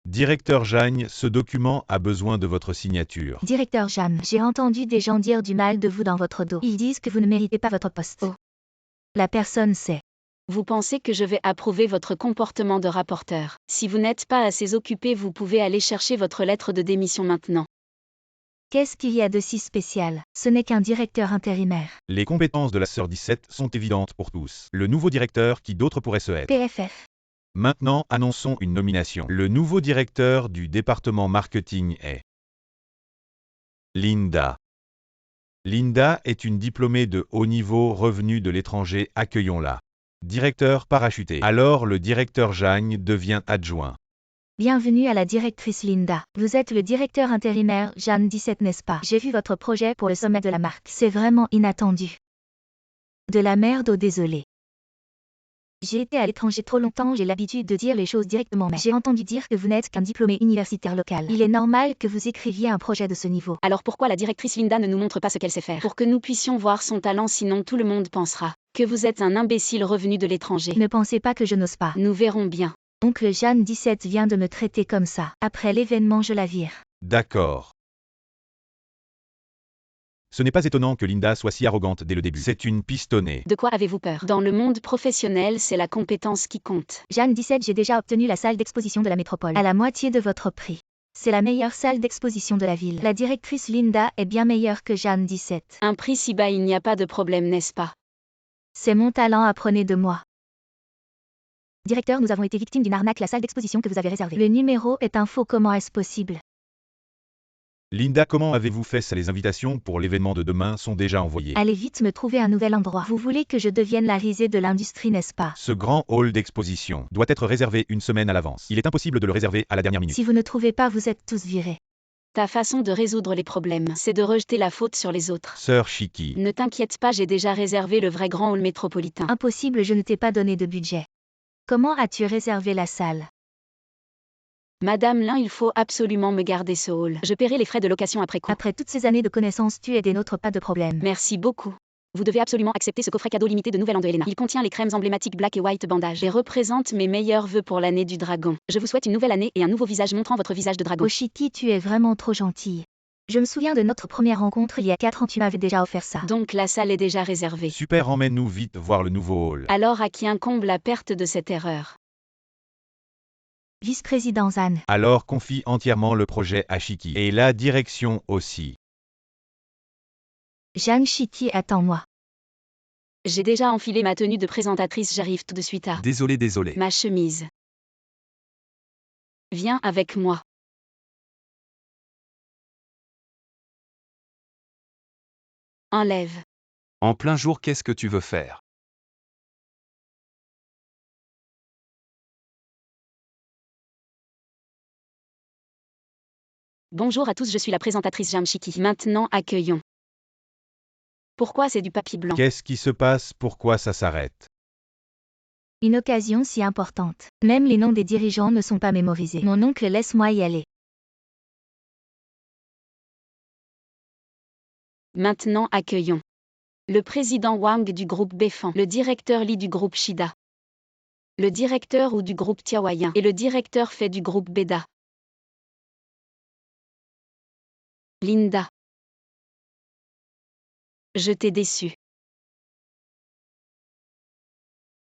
Directeur Jagne, ce document a besoin de votre signature. Directeur Jeanne, j'ai entendu des gens dire du mal de vous dans votre dos. Ils disent que vous ne méritez pas votre poste. Oh. La personne sait. Vous pensez que je vais approuver votre comportement de rapporteur? Si vous n'êtes pas assez occupé, vous pouvez aller chercher votre lettre de démission maintenant. Qu'est-ce qu'il y a de si spécial? Ce n'est qu'un directeur intérimaire. Les compétences de la sœur 17 sont évidentes pour tous. Le nouveau directeur, qui d'autre pourrait se être? PFF. Maintenant, annonçons une nomination. Le nouveau directeur du département marketing est Linda. Linda est une diplômée de haut niveau revenue de l'étranger, accueillons-la. Directeur parachuté. Alors le directeur Jagne devient adjoint. Bienvenue à la directrice Linda. Vous êtes le directeur intérimaire Jeanne 17, n'est-ce pas? J'ai vu votre projet pour le sommet de la marque. C'est vraiment inattendu. De la merde au désolé. J'ai été à l'étranger trop longtemps, j'ai l'habitude de dire les choses directement, mais j'ai entendu dire que vous n'êtes qu'un diplômé universitaire local. Il est normal que vous écriviez un projet de ce niveau. Alors pourquoi la directrice Linda ne nous montre pas ce qu'elle sait faire? Pour que nous puissions voir son talent, sinon tout le monde pensera que vous êtes un imbécile revenu de l'étranger. Ne pensez pas que je n'ose pas. Nous verrons bien. Oncle Jeanne 17 vient de me traiter comme ça. Après l'événement, je la vire. D'accord. Ce n'est pas étonnant que Linda soit si arrogante dès le début. C'est une pistonnée. De quoi avez-vous peur? Dans le monde professionnel, c'est la compétence qui compte. Jeanne 17, j'ai déjà obtenu la salle d'exposition de la métropole. À la moitié de votre prix. C'est la meilleure salle d'exposition de la ville. La directrice Linda est bien meilleure que Jeanne 17. Un prix si bas, il n'y a pas de problème, n'est-ce pas? C'est mon talent, apprenez de moi. Directeur, nous avons été victimes d'une arnaque, la salle d'exposition que vous avez réservée. Le numéro est un faux, comment est-ce possible? Linda, comment avez-vous fait ça? Les invitations pour l'événement de demain sont déjà envoyées. Allez vite me trouver un nouvel endroit. Vous voulez que je devienne la risée de l'industrie, n'est-ce pas? Ce grand hall d'exposition doit être réservé une semaine à l'avance. Il est impossible de le réserver à la dernière minute. Si vous ne trouvez pas, vous êtes tous virés. Ta façon de résoudre les problèmes, c'est de rejeter la faute sur les autres. Sœur Chiki. Ne t'inquiète pas, j'ai déjà réservé le vrai grand hall métropolitain. Impossible, je ne t'ai pas donné de budget. Comment as-tu réservé la salle? Madame Lin, il faut absolument me garder ce hall. Je paierai les frais de location après coup. Après toutes ces années de connaissances, tu es des nôtres, pas de problème. Merci beaucoup. Vous devez absolument accepter ce coffret cadeau limité de Nouvel An de Helena. Il contient les crèmes emblématiques Black et White Bandage et représente mes meilleurs vœux pour l'année du dragon. Je vous souhaite une nouvelle année et un nouveau visage montrant votre visage de dragon. Oshiki, tu es vraiment trop gentille. Je me souviens de notre première rencontre il y a 4 ans, tu m'avais déjà offert ça. Donc la salle est déjà réservée. Super, emmène-nous vite voir le nouveau hall. Alors à qui incombe la perte de cette erreur? Vice-président Zan. Alors confie entièrement le projet à Chiki. Et la direction aussi. Jeanne Chiki, attends-moi. J'ai déjà enfilé ma tenue de présentatrice, j'arrive tout de suite à... Désolé. Ma chemise. Viens avec moi. Enlève. En plein jour, qu'est-ce que tu veux faire? Bonjour à tous, je suis la présentatrice Jamshiki. Maintenant, accueillons. Pourquoi c'est du papier blanc? Qu'est-ce qui se passe? Pourquoi ça s'arrête? Une occasion si importante. Même les noms des dirigeants ne sont pas mémorisés. Mon oncle, laisse-moi y aller. Maintenant, accueillons. Le président Wang du groupe Befan, le directeur Li du groupe Shida, le directeur Wu du groupe Tiawayan et le directeur Fei du groupe Beda. Linda. Je t'ai déçu.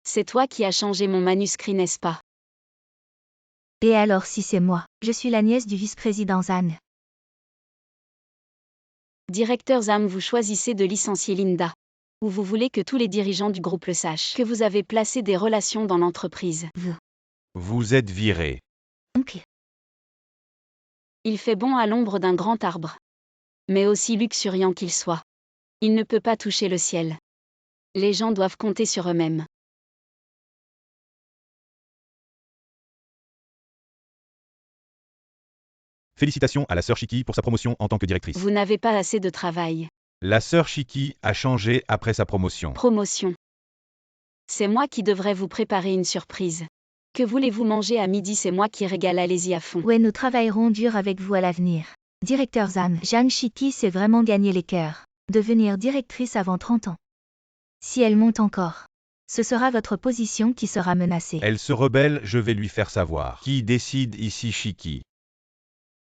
C'est toi qui as changé mon manuscrit, n'est-ce pas? Et alors si c'est moi? Je suis la nièce du vice-président Zan. Directeur Zam, vous choisissez de licencier Linda. Ou vous voulez que tous les dirigeants du groupe le sachent que vous avez placé des relations dans l'entreprise. Vous êtes viré. Oncle. Il fait bon à l'ombre d'un grand arbre. Mais aussi luxuriant qu'il soit. Il ne peut pas toucher le ciel. Les gens doivent compter sur eux-mêmes. Félicitations à la sœur Chiki pour sa promotion en tant que directrice. Vous n'avez pas assez de travail. La sœur Chiki a changé après sa promotion. Promotion. C'est moi qui devrais vous préparer une surprise. Que voulez-vous manger à midi? C'est moi qui régale, allez-y à fond. Ouais, nous travaillerons dur avec vous à l'avenir. Directeur Zan, Jeanne Chiki sait vraiment gagner les cœurs. Devenir directrice avant 30 ans. Si elle monte encore. Ce sera votre position qui sera menacée. Elle se rebelle, je vais lui faire savoir. Qui décide ici Shiki?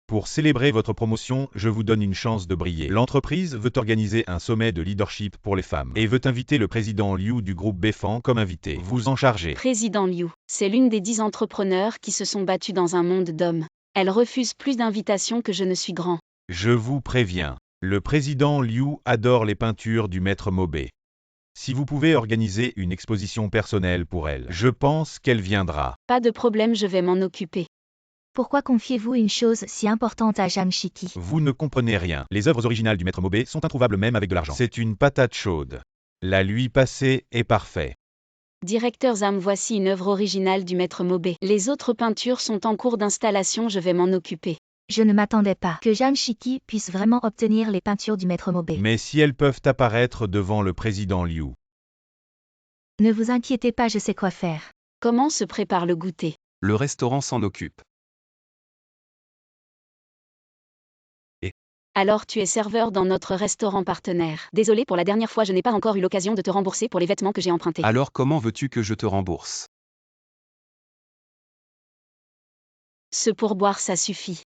Pour célébrer votre promotion, je vous donne une chance de briller. L'entreprise veut organiser un sommet de leadership pour les femmes et veut inviter le président Liu du groupe Befan comme invité. Vous en chargez. Président Liu, c'est l'une des 10 entrepreneurs qui se sont battus dans un monde d'hommes. Elle refuse plus d'invitations que je ne suis grand. Je vous préviens. Le président Liu adore les peintures du maître Mobe. Si vous pouvez organiser une exposition personnelle pour elle, je pense qu'elle viendra. Pas de problème, je vais m'en occuper. Pourquoi confiez-vous une chose si importante à Jeanne Shiki? Vous ne comprenez rien. Les œuvres originales du maître Mobe sont introuvables même avec de l'argent. C'est une patate chaude. La nuit passée est parfait. Directeur Zam, voici une œuvre originale du maître Mobe. Les autres peintures sont en cours d'installation, je vais m'en occuper. Je ne m'attendais pas que Jeanne Shiki puisse vraiment obtenir les peintures du maître Mobe. Mais si elles peuvent apparaître devant le président Liu. Ne vous inquiétez pas, je sais quoi faire. Comment se prépare le goûter? Le restaurant s'en occupe. Alors tu es serveur dans notre restaurant partenaire. Désolé, pour la dernière fois, je n'ai pas encore eu l'occasion de te rembourser pour les vêtements que j'ai empruntés. Alors comment veux-tu que je te rembourse? Ce pourboire, ça suffit.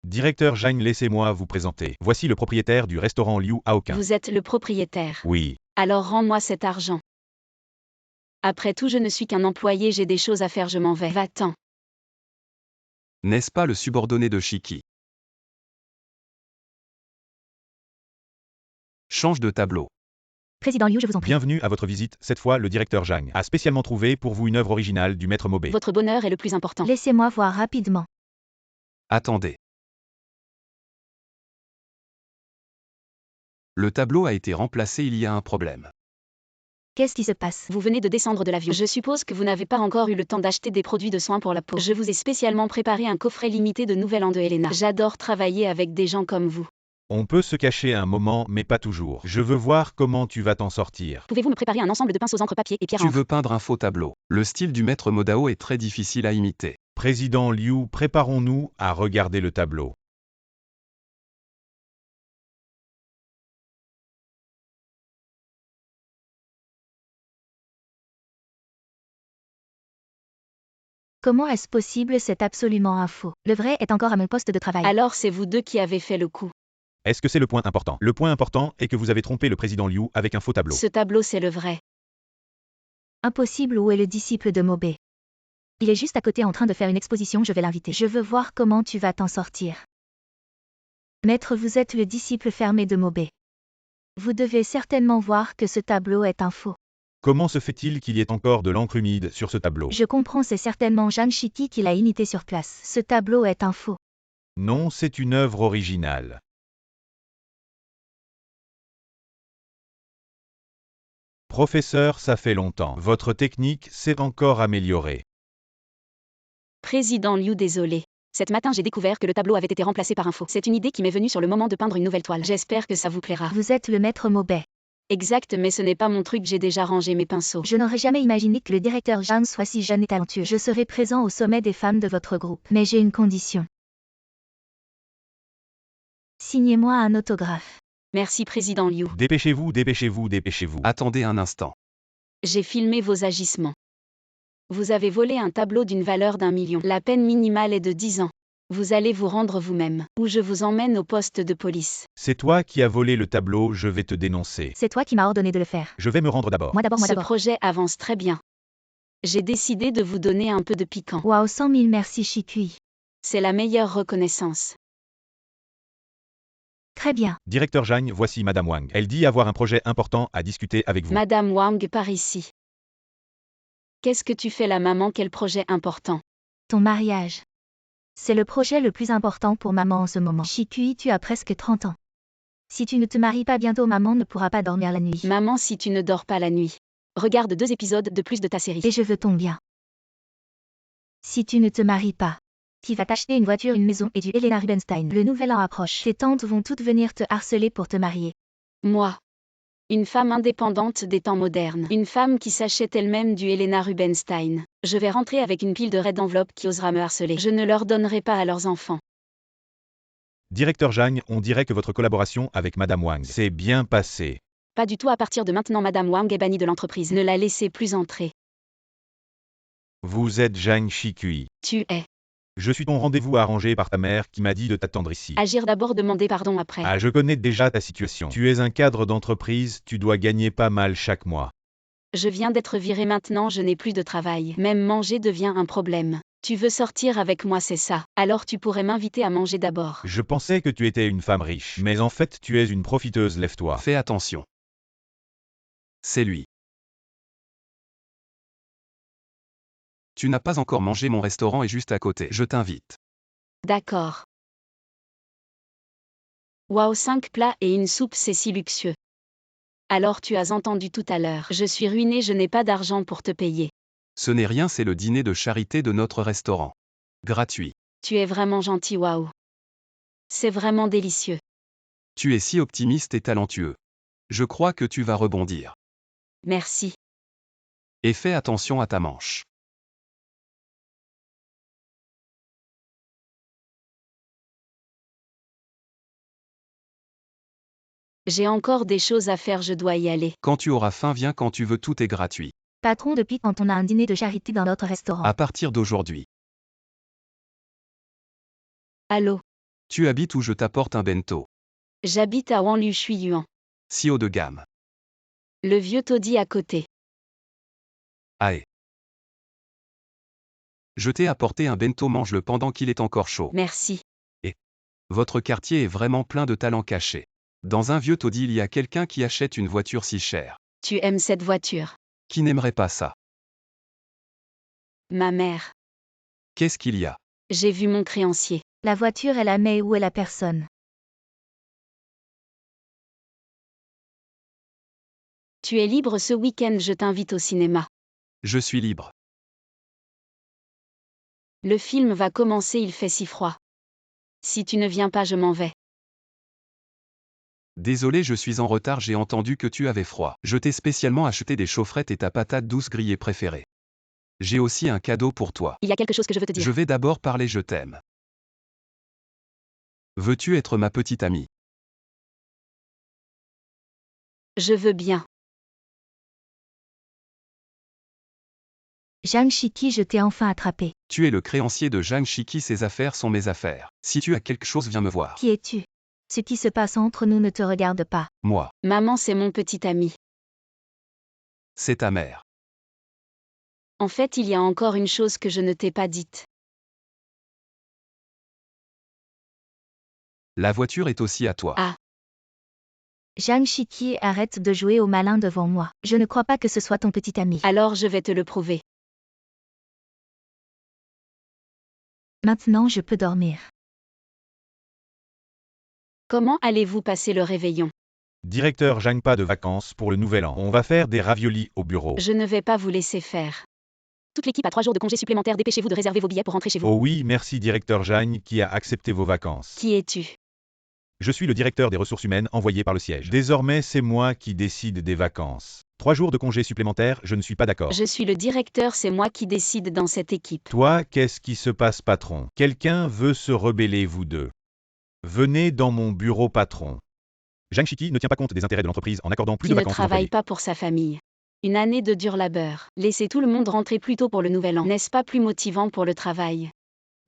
Directeur Zhang, laissez-moi vous présenter. Voici le propriétaire du restaurant Liu Aokin. Vous êtes le propriétaire. Oui. Alors rends-moi cet argent. Après tout, je ne suis qu'un employé, j'ai des choses à faire, je m'en vais. Va-t'en. N'est-ce pas le subordonné de Shiki? Change de tableau. Président Liu, je vous en prie. Bienvenue à votre visite. Cette fois, le directeur Zhang a spécialement trouvé pour vous une œuvre originale du maître Mobe. Votre bonheur est le plus important. Laissez-moi voir rapidement. Attendez. Le tableau a été remplacé, il y a un problème. Qu'est-ce qui se passe? Vous venez de descendre de l'avion. Je suppose que vous n'avez pas encore eu le temps d'acheter des produits de soins pour la peau. Je vous ai spécialement préparé un coffret limité de Nouvel An de Helena. J'adore travailler avec des gens comme vous. On peut se cacher un moment, mais pas toujours. Je veux voir comment tu vas t'en sortir. Pouvez-vous me préparer un ensemble de pinceaux encre papier et pierre Tu encre? veux peindre un faux tableau. Le style du maître Modao est très difficile à imiter. Président Liu, préparons-nous à regarder le tableau. Comment est-ce possible? C'est absolument un faux. Le vrai est encore à mon poste de travail. Alors c'est vous deux qui avez fait le coup. Est-ce que c'est le point important? Le point important est que vous avez trompé le président Liu avec un faux tableau. Ce tableau, c'est le vrai. Impossible, où est le disciple de Mobe? Il est juste à côté en train de faire une exposition, je vais l'inviter. Je veux voir comment tu vas t'en sortir. Maître, vous êtes le disciple fermé de Mobe. Vous devez certainement voir que ce tableau est un faux. Comment se fait-il qu'il y ait encore de l'encre humide sur ce tableau? Je comprends, c'est certainement Jeanne Shiki qui l'a imité sur place. Ce tableau est un faux. Non, c'est une œuvre originale. Professeur, ça fait longtemps. Votre technique s'est encore améliorée. Président Liu, désolé. Cet matin, j'ai découvert que le tableau avait été remplacé par un faux. C'est une idée qui m'est venue sur le moment de peindre une nouvelle toile. J'espère que ça vous plaira. Vous êtes le maître Mobe. Exact, mais ce n'est pas mon truc, j'ai déjà rangé mes pinceaux. Je n'aurais jamais imaginé que le directeur Jeanne soit si jeune et talentueux. Je serai présent au sommet des femmes de votre groupe. Mais j'ai une condition. Signez-moi un autographe. Merci, Président Liu. Dépêchez-vous, dépêchez-vous, dépêchez-vous. Attendez un instant. J'ai filmé vos agissements. Vous avez volé un tableau d'une valeur d'1 million. La peine minimale est de 10 ans. Vous allez vous rendre vous-même, ou je vous emmène au poste de police. C'est toi qui as volé le tableau, je vais te dénoncer. C'est toi qui m'as ordonné de le faire. Je vais me rendre d'abord. Moi d'abord, moi Ce d'abord. projet avance très bien. J'ai décidé de vous donner un peu de piquant. Waouh, 100 000 merci Shikui. C'est la meilleure reconnaissance. Très bien. Directeur Zhang, voici Madame Wang. Elle dit avoir un projet important à discuter avec vous. Madame Wang, par ici. Qu'est-ce que tu fais là, maman? Quel projet important? Ton mariage. C'est le projet le plus important pour maman en ce moment. Shikui, tu as presque 30 ans. Si tu ne te maries pas bientôt, maman ne pourra pas dormir la nuit. Maman, si tu ne dors pas la nuit, regarde 2 épisodes de plus de ta série. Et je veux ton bien. Si tu ne te maries pas, tu vas t'acheter une voiture, une maison et du Helena Rubinstein. Le nouvel an approche. Tes tantes vont toutes venir te harceler pour te marier. Moi. Une femme indépendante des temps modernes. Une femme qui s'achète elle-même du Helena Rubinstein. Je vais rentrer avec une pile de raies d'enveloppes qui osera me harceler. Je ne leur donnerai pas à leurs enfants. Directeur Zhang, on dirait que votre collaboration avec Madame Wang s'est bien passée. Pas du tout à partir de maintenant, Madame Wang est bannie de l'entreprise. Ne la laissez plus entrer. Vous êtes Zhang Shikui. Tu es. Je suis ton rendez-vous arrangé par ta mère qui m'a dit de t'attendre ici. Agir d'abord, demander pardon après. Ah, je connais déjà ta situation. Tu es un cadre d'entreprise, tu dois gagner pas mal chaque mois. Je viens d'être viré, maintenant je n'ai plus de travail. Même manger devient un problème. Tu veux sortir avec moi, c'est ça? Alors tu pourrais m'inviter à manger d'abord. Je pensais que tu étais une femme riche, mais en fait tu es une profiteuse, lève-toi. Fais attention. C'est lui. Tu n'as pas encore mangé, mon restaurant est juste à côté. Je t'invite. D'accord. Waouh, 5 plats et une soupe, c'est si luxueux. Alors tu as entendu tout à l'heure. Je suis ruiné, je n'ai pas d'argent pour te payer. Ce n'est rien, c'est le dîner de charité de notre restaurant. Gratuit. Tu es vraiment gentil, waouh. C'est vraiment délicieux. Tu es si optimiste et talentueux. Je crois que tu vas rebondir. Merci. Et fais attention à ta manche. J'ai encore des choses à faire, je dois y aller. Quand tu auras faim, viens quand tu veux, tout est gratuit. Patron, depuis quand on a un dîner de charité dans notre restaurant? À partir d'aujourd'hui. Allô? Tu habites où? Je t'apporte un bento. J'habite à Wanliu Shuiyuan. Si haut de gamme. Le vieux taudis à côté. Aïe. Je t'ai apporté un bento, mange-le pendant qu'il est encore chaud. Merci. Votre quartier est vraiment plein de talents cachés. Dans un vieux taudis, il y a quelqu'un qui achète une voiture si chère. Tu aimes cette voiture? Qui n'aimerait pas ça? Ma mère. Qu'est-ce qu'il y a? J'ai vu mon créancier. La voiture est la mais où est la personne? Tu es libre ce week-end, je t'invite au cinéma. Je suis libre. Le film va commencer, il fait si froid. Si tu ne viens pas, je m'en vais. Désolé, je suis en retard, j'ai entendu que tu avais froid. Je t'ai spécialement acheté des chaufferettes et ta patate douce grillée préférée. J'ai aussi un cadeau pour toi. Il y a quelque chose que je veux te dire. Je vais d'abord parler, je t'aime. Veux-tu être ma petite amie? Je veux bien. Zhang Shiki, je t'ai enfin attrapé. Tu es le créancier de Zhang Shiki, ses affaires sont mes affaires. Si tu as quelque chose, viens me voir. Qui es-tu? Ce qui se passe entre nous ne te regarde pas. Moi. Maman, c'est mon petit ami. C'est ta mère. En fait, il y a encore une chose que je ne t'ai pas dite. La voiture est aussi à toi. Ah. Zhang Shiki, arrête de jouer au malin devant moi. Je ne crois pas que ce soit ton petit ami. Alors je vais te le prouver. Maintenant je peux dormir. Comment allez-vous passer le réveillon? Directeur Zhang, pas de vacances pour le nouvel an. On va faire des raviolis au bureau. Je ne vais pas vous laisser faire. Toute l'équipe a 3 jours de congé supplémentaires, dépêchez-vous de réserver vos billets pour rentrer chez vous. Oh oui, merci directeur Zhang qui a accepté vos vacances. Qui es-tu? Je suis le directeur des ressources humaines envoyé par le siège. Désormais, c'est moi qui décide des vacances. 3 jours de congé supplémentaires, je ne suis pas d'accord. Je suis le directeur, c'est moi qui décide dans cette équipe. Toi, qu'est-ce qui se passe, patron? Quelqu'un veut se rebeller, vous deux. Venez dans mon bureau, patron. Zhang Shiki ne tient pas compte des intérêts de l'entreprise en accordant plus Qui de ne vacances aux travaille employés. pas pour sa famille. Une année de dur labeur. Laissez tout le monde rentrer plus tôt pour le nouvel an. N'est-ce pas plus motivant pour le travail?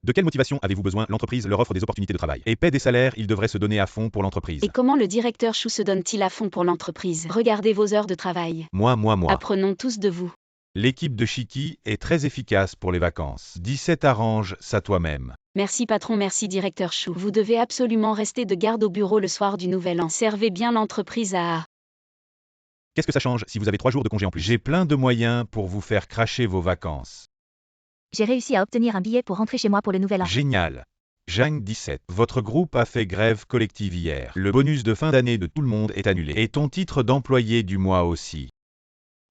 De quelle motivation avez-vous besoin? L'entreprise leur offre des opportunités de travail et paie des salaires, ils devraient se donner à fond pour l'entreprise. Et comment le directeur Chou se donne-t-il à fond pour l'entreprise? Regardez vos heures de travail. Moi. Apprenons tous de vous. L'équipe de Shiki est très efficace pour les vacances. 17 arrange ça toi-même. Merci patron, merci directeur Chou. Vous devez absolument rester de garde au bureau le soir du nouvel an. Servez bien l'entreprise à... Qu'est-ce que ça change si vous avez 3 jours de congé en plus? J'ai plein de moyens pour vous faire cracher vos vacances. J'ai réussi à obtenir un billet pour rentrer chez moi pour le nouvel an. Génial. Zhang 17. Votre groupe a fait grève collective hier. Le bonus de fin d'année de tout le monde est annulé. Et ton titre d'employé du mois aussi.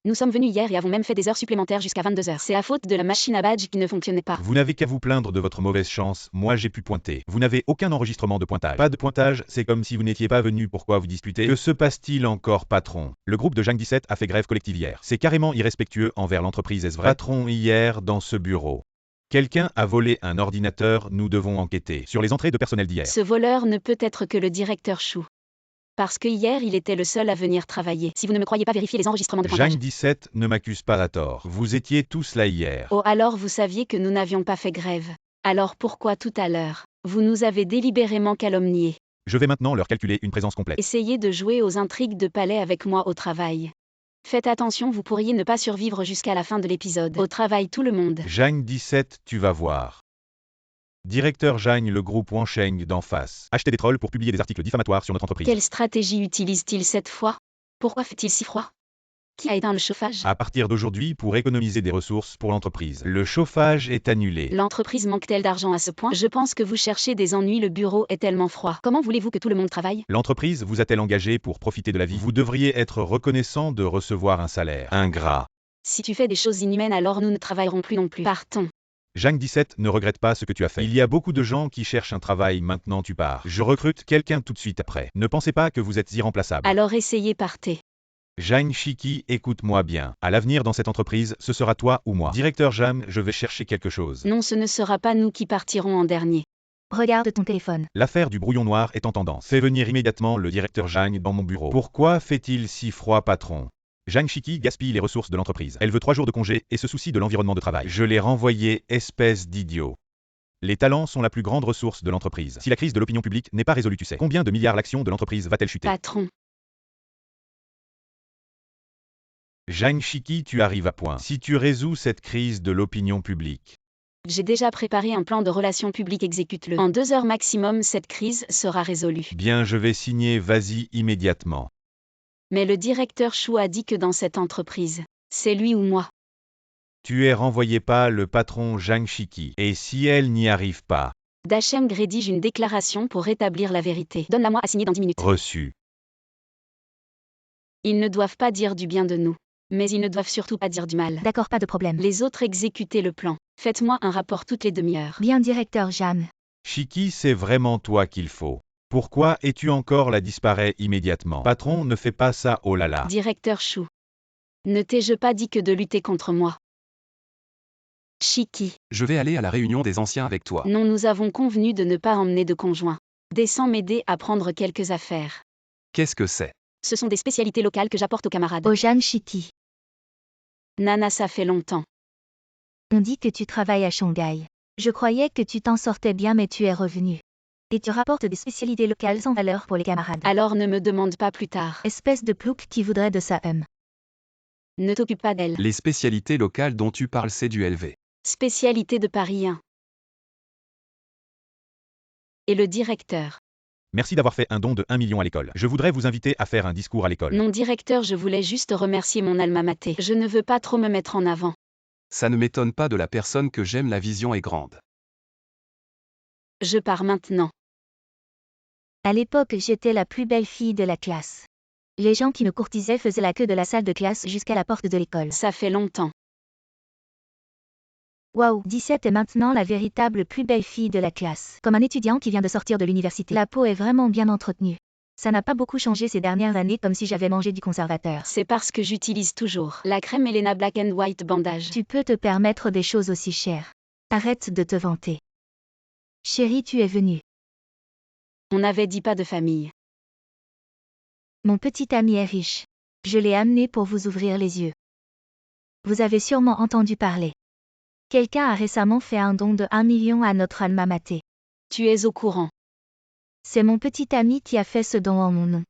Nous sommes venus hier et avons même fait des heures supplémentaires jusqu'à 22 heures. C'est à faute de la machine à badge qui ne fonctionnait pas. Vous n'avez qu'à vous plaindre de votre mauvaise chance, moi j'ai pu pointer. Vous n'avez aucun enregistrement de pointage. Pas de pointage, c'est comme si vous n'étiez pas venu, pourquoi vous disputez? Que se passe-t-il encore, patron? Le groupe de Zhang 17 a fait grève collective hier. C'est carrément irrespectueux envers l'entreprise, est-ce vrai? Patron, hier dans ce bureau. Quelqu'un a volé un ordinateur, nous devons enquêter sur les entrées de personnel d'hier. Ce voleur ne peut être que le directeur Chou. Parce que hier il était le seul à venir travailler. Si vous ne me croyez pas, vérifiez les enregistrements de pointage. Jeanne 17 ne m'accuse pas à tort. Vous étiez tous là hier. Oh, alors vous saviez que nous n'avions pas fait grève. Alors pourquoi tout à l'heure, vous nous avez délibérément calomniés? Je vais maintenant leur calculer une présence complète. Essayez de jouer aux intrigues de palais avec moi au travail. Faites attention, vous pourriez ne pas survivre jusqu'à la fin de l'épisode. Au travail tout le monde. Jeanne 17, tu vas voir. Directeur Jeanne, le groupe Wansheng d'en face. Acheter des trolls pour publier des articles diffamatoires sur notre entreprise. Quelle stratégie utilise-t-il cette fois? Pourquoi fait-il si froid? Qui a éteint le chauffage? À partir d'aujourd'hui, pour économiser des ressources pour l'entreprise, le chauffage est annulé. L'entreprise manque-t-elle d'argent à ce point? Je pense que vous cherchez des ennuis, le bureau est tellement froid. Comment voulez-vous que tout le monde travaille? L'entreprise vous a-t-elle engagé pour profiter de la vie? Vous devriez être reconnaissant de recevoir un salaire. Ingrat. Si tu fais des choses inhumaines, alors nous ne travaillerons plus non plus. Partons. Jeanne 17 ne regrette pas ce que tu as fait. Il y a beaucoup de gens qui cherchent un travail, maintenant tu pars. Je recrute quelqu'un tout de suite après. Ne pensez pas que vous êtes irremplaçable. Alors essayez, partez. Jeanne Chiki, écoute-moi bien. À l'avenir dans cette entreprise, ce sera toi ou moi. Directeur Jeanne, je vais chercher quelque chose. Non, ce ne sera pas nous qui partirons en dernier. Regarde ton téléphone. L'affaire du brouillon noir est en tendance. Fais venir immédiatement le directeur Jeanne dans mon bureau. Pourquoi fait-il si froid, patron? Jeanne Chiki gaspille les ressources de l'entreprise. Elle veut 3 jours de congé et se soucie de l'environnement de travail. Je l'ai renvoyé, espèce d'idiot. Les talents sont la plus grande ressource de l'entreprise. Si la crise de l'opinion publique n'est pas résolue, tu sais combien de milliards l'action de l'entreprise va-t-elle chuter? Patron. Jeanne Chiki, tu arrives à point. Si tu résous cette crise de l'opinion publique. J'ai déjà préparé un plan de relations publiques, exécute-le. En 2 heures maximum, cette crise sera résolue. Bien, je vais signer, vas-y immédiatement. Mais le directeur Chou a dit que dans cette entreprise, c'est lui ou moi. Tu es renvoyé pas le patron Jeanne Chiki. Et si elle n'y arrive pas? Dachem rédige une déclaration pour rétablir la vérité. Donne-la-moi à signer dans 10 minutes. Reçu. Ils ne doivent pas dire du bien de nous. Mais ils ne doivent surtout pas dire du mal. D'accord, pas de problème. Les autres, exécutez le plan. Faites-moi un rapport toutes les demi-heures. Bien, directeur Jeanne. Chiki, c'est vraiment toi qu'il faut. Pourquoi es-tu encore là? Disparaît immédiatement. Patron, ne fais pas ça, oh là là. Directeur Chou. Ne t'ai-je pas dit que de lutter contre moi? Chiki. Je vais aller à la réunion des anciens avec toi. Non, nous avons convenu de ne pas emmener de conjoint. Descends m'aider à prendre quelques affaires. Qu'est-ce que c'est? Ce sont des spécialités locales que j'apporte aux camarades. Oh Jeanne Chiki. Nana, ça fait longtemps. On dit que tu travailles à Shanghai. Je croyais que tu t'en sortais bien, mais tu es revenu. Et tu rapportes des spécialités locales sans valeur pour les camarades. Alors ne me demande pas plus tard. Espèce de plouc qui voudrait de ça. Ne t'occupe pas d'elle. Les spécialités locales dont tu parles, c'est du LV. Spécialité de Paris 1. Et le directeur. Merci d'avoir fait un don de 1 million à l'école. Je voudrais vous inviter à faire un discours à l'école. Non, directeur, je voulais juste remercier mon alma mater. Je ne veux pas trop me mettre en avant. Ça ne m'étonne pas de la personne que j'aime, la vision est grande. Je pars maintenant. À l'époque, j'étais la plus belle fille de la classe. Les gens qui me courtisaient faisaient la queue de la salle de classe jusqu'à la porte de l'école. Ça fait longtemps. Waouh, 17 est maintenant la véritable plus belle fille de la classe. Comme un étudiant qui vient de sortir de l'université. La peau est vraiment bien entretenue. Ça n'a pas beaucoup changé ces dernières années, comme si j'avais mangé du conservateur. C'est parce que j'utilise toujours la crème Elena Black and White Bandage. Tu peux te permettre des choses aussi chères. Arrête de te vanter. Chérie, tu es venue. On n'avait dit pas de famille. Mon petit ami est riche. Je l'ai amené pour vous ouvrir les yeux. Vous avez sûrement entendu parler. Quelqu'un a récemment fait un don de 1 million à notre alma mater. Tu es au courant. C'est mon petit ami qui a fait ce don en mon nom.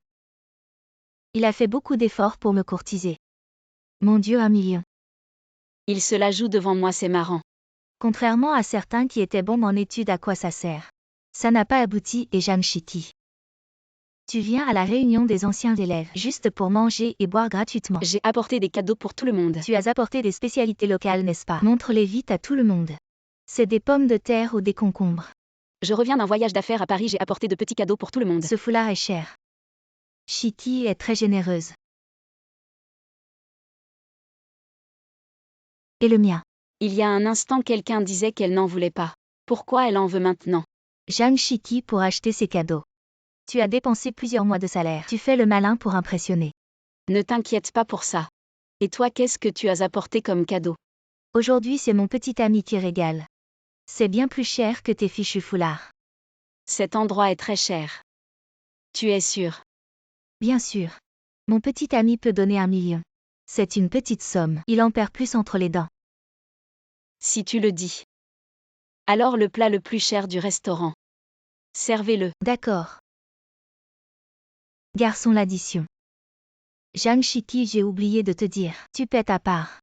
Il a fait beaucoup d'efforts pour me courtiser. Mon Dieu, 1 million. Il se la joue devant moi, c'est marrant. Contrairement à certains qui étaient bons en études, à quoi ça sert? Ça n'a pas abouti. Et Jeanne Chiki. Tu viens à la réunion des anciens élèves, juste pour manger et boire gratuitement. J'ai apporté des cadeaux pour tout le monde. Tu as apporté des spécialités locales, n'est-ce pas? Montre-les vite à tout le monde. C'est des pommes de terre ou des concombres. Je reviens d'un voyage d'affaires à Paris, j'ai apporté de petits cadeaux pour tout le monde. Ce foulard est cher. Chiki est très généreuse. Et le mien? Il y a un instant, quelqu'un disait qu'elle n'en voulait pas. Pourquoi elle en veut maintenant? Jeanne Chiki pour acheter ses cadeaux. Tu as dépensé plusieurs mois de salaire. Tu fais le malin pour impressionner. Ne t'inquiète pas pour ça. Et toi, qu'est-ce que tu as apporté comme cadeau? Aujourd'hui, c'est mon petit ami qui régale. C'est bien plus cher que tes fichus foulards. Cet endroit est très cher. Tu es sûr? Bien sûr. Mon petit ami peut donner 1 million. C'est une petite somme, il en perd plus entre les dents. Si tu le dis. Alors le plat le plus cher du restaurant. Servez-le. D'accord. Garçon l'addition. Zhang Shiki, j'ai oublié de te dire, tu paies ta part.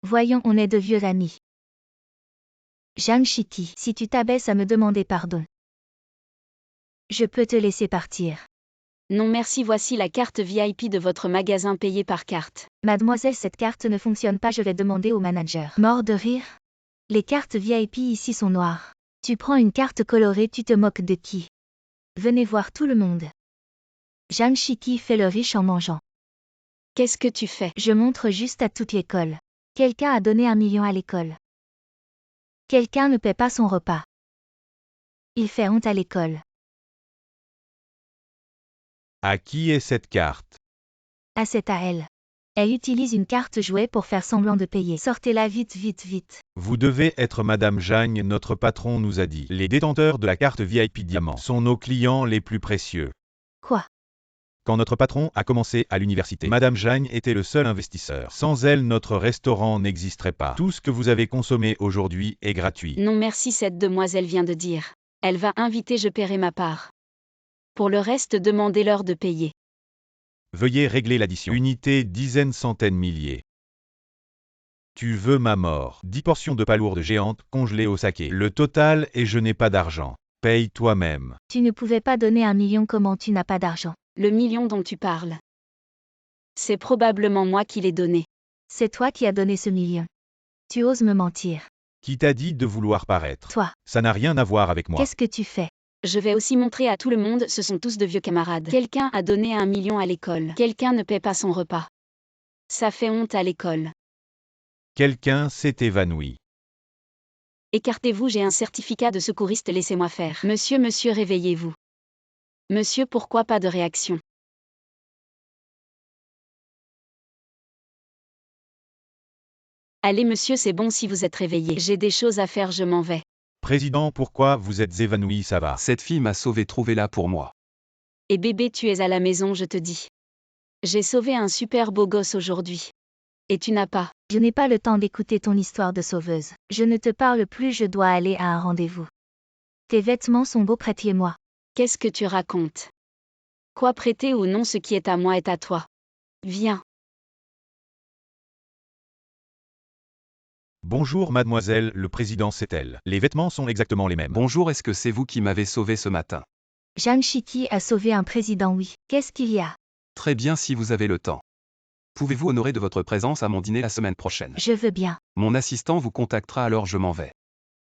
Voyons, on est de vieux amis. Zhang Shiki, si tu t'abaisses à me demander pardon, je peux te laisser partir. Non merci, voici la carte VIP de votre magasin payée par carte. Mademoiselle, cette carte ne fonctionne pas, je vais demander au manager. Mort de rire. Les cartes VIP ici sont noires. Tu prends une carte colorée, tu te moques de qui? Venez voir tout le monde. Zhang Shiki fait le riche en mangeant. Qu'est-ce que tu fais? Je montre juste à toute l'école. Quelqu'un a donné 1 million à l'école. Quelqu'un ne paie pas son repas. Il fait honte à l'école. À qui est cette carte? Ah, c'est à elle. Elle utilise une carte jouet pour faire semblant de payer. Sortez-la vite, vite, vite. Vous devez être Madame Zhang, notre patron nous a dit. Les détenteurs de la carte VIP Diamant sont nos clients les plus précieux. Quoi? Quand notre patron a commencé à l'université, Madame Zhang était le seul investisseur. Sans elle, notre restaurant n'existerait pas. Tout ce que vous avez consommé aujourd'hui est gratuit. Non merci, cette demoiselle vient de dire. Elle va inviter, je paierai ma part. Pour le reste, demandez-leur de payer. Veuillez régler l'addition. Unité, dizaines, centaines, milliers. Tu veux ma mort. 10 portions de palourdes géantes, congelées au saké. Le total et je n'ai pas d'argent. Paye toi-même. Tu ne pouvais pas donner 1 million, comment tu n'as pas d'argent? Le million dont tu parles. C'est probablement moi qui l'ai donné. C'est toi qui as donné ce million. Tu oses me mentir. Qui t'a dit de vouloir paraître? Toi. Ça n'a rien à voir avec moi. Qu'est-ce que tu fais? Je vais aussi montrer à tout le monde, ce sont tous de vieux camarades. Quelqu'un a donné 1 million à l'école. Quelqu'un ne paie pas son repas. Ça fait honte à l'école. Quelqu'un s'est évanoui. Écartez-vous, j'ai un certificat de secouriste, laissez-moi faire. Monsieur, réveillez-vous. Monsieur, pourquoi pas de réaction? Allez monsieur, c'est bon si vous êtes réveillé. J'ai des choses à faire, je m'en vais. Président, pourquoi vous êtes évanoui, ça va? Cette fille m'a sauvé, trouvez-la pour moi. Et bébé, tu es à la maison, je te dis. J'ai sauvé un super beau gosse aujourd'hui. Et tu n'as pas. Je n'ai pas le temps d'écouter ton histoire de sauveuse. Je ne te parle plus, je dois aller à un rendez-vous. Tes vêtements sont beaux, prête-les-moi. Qu'est-ce que tu racontes? Quoi, prêter ou non, ce qui est à moi est à toi. Viens. Bonjour mademoiselle, le président c'est elle. Les vêtements sont exactement les mêmes. Bonjour, est-ce que c'est vous qui m'avez sauvé ce matin? Zhang Shiki a sauvé un président, oui. Qu'est-ce qu'il y a? Très bien si vous avez le temps. Pouvez-vous honorer de votre présence à mon dîner la semaine prochaine? Je veux bien. Mon assistant vous contactera, alors je m'en vais.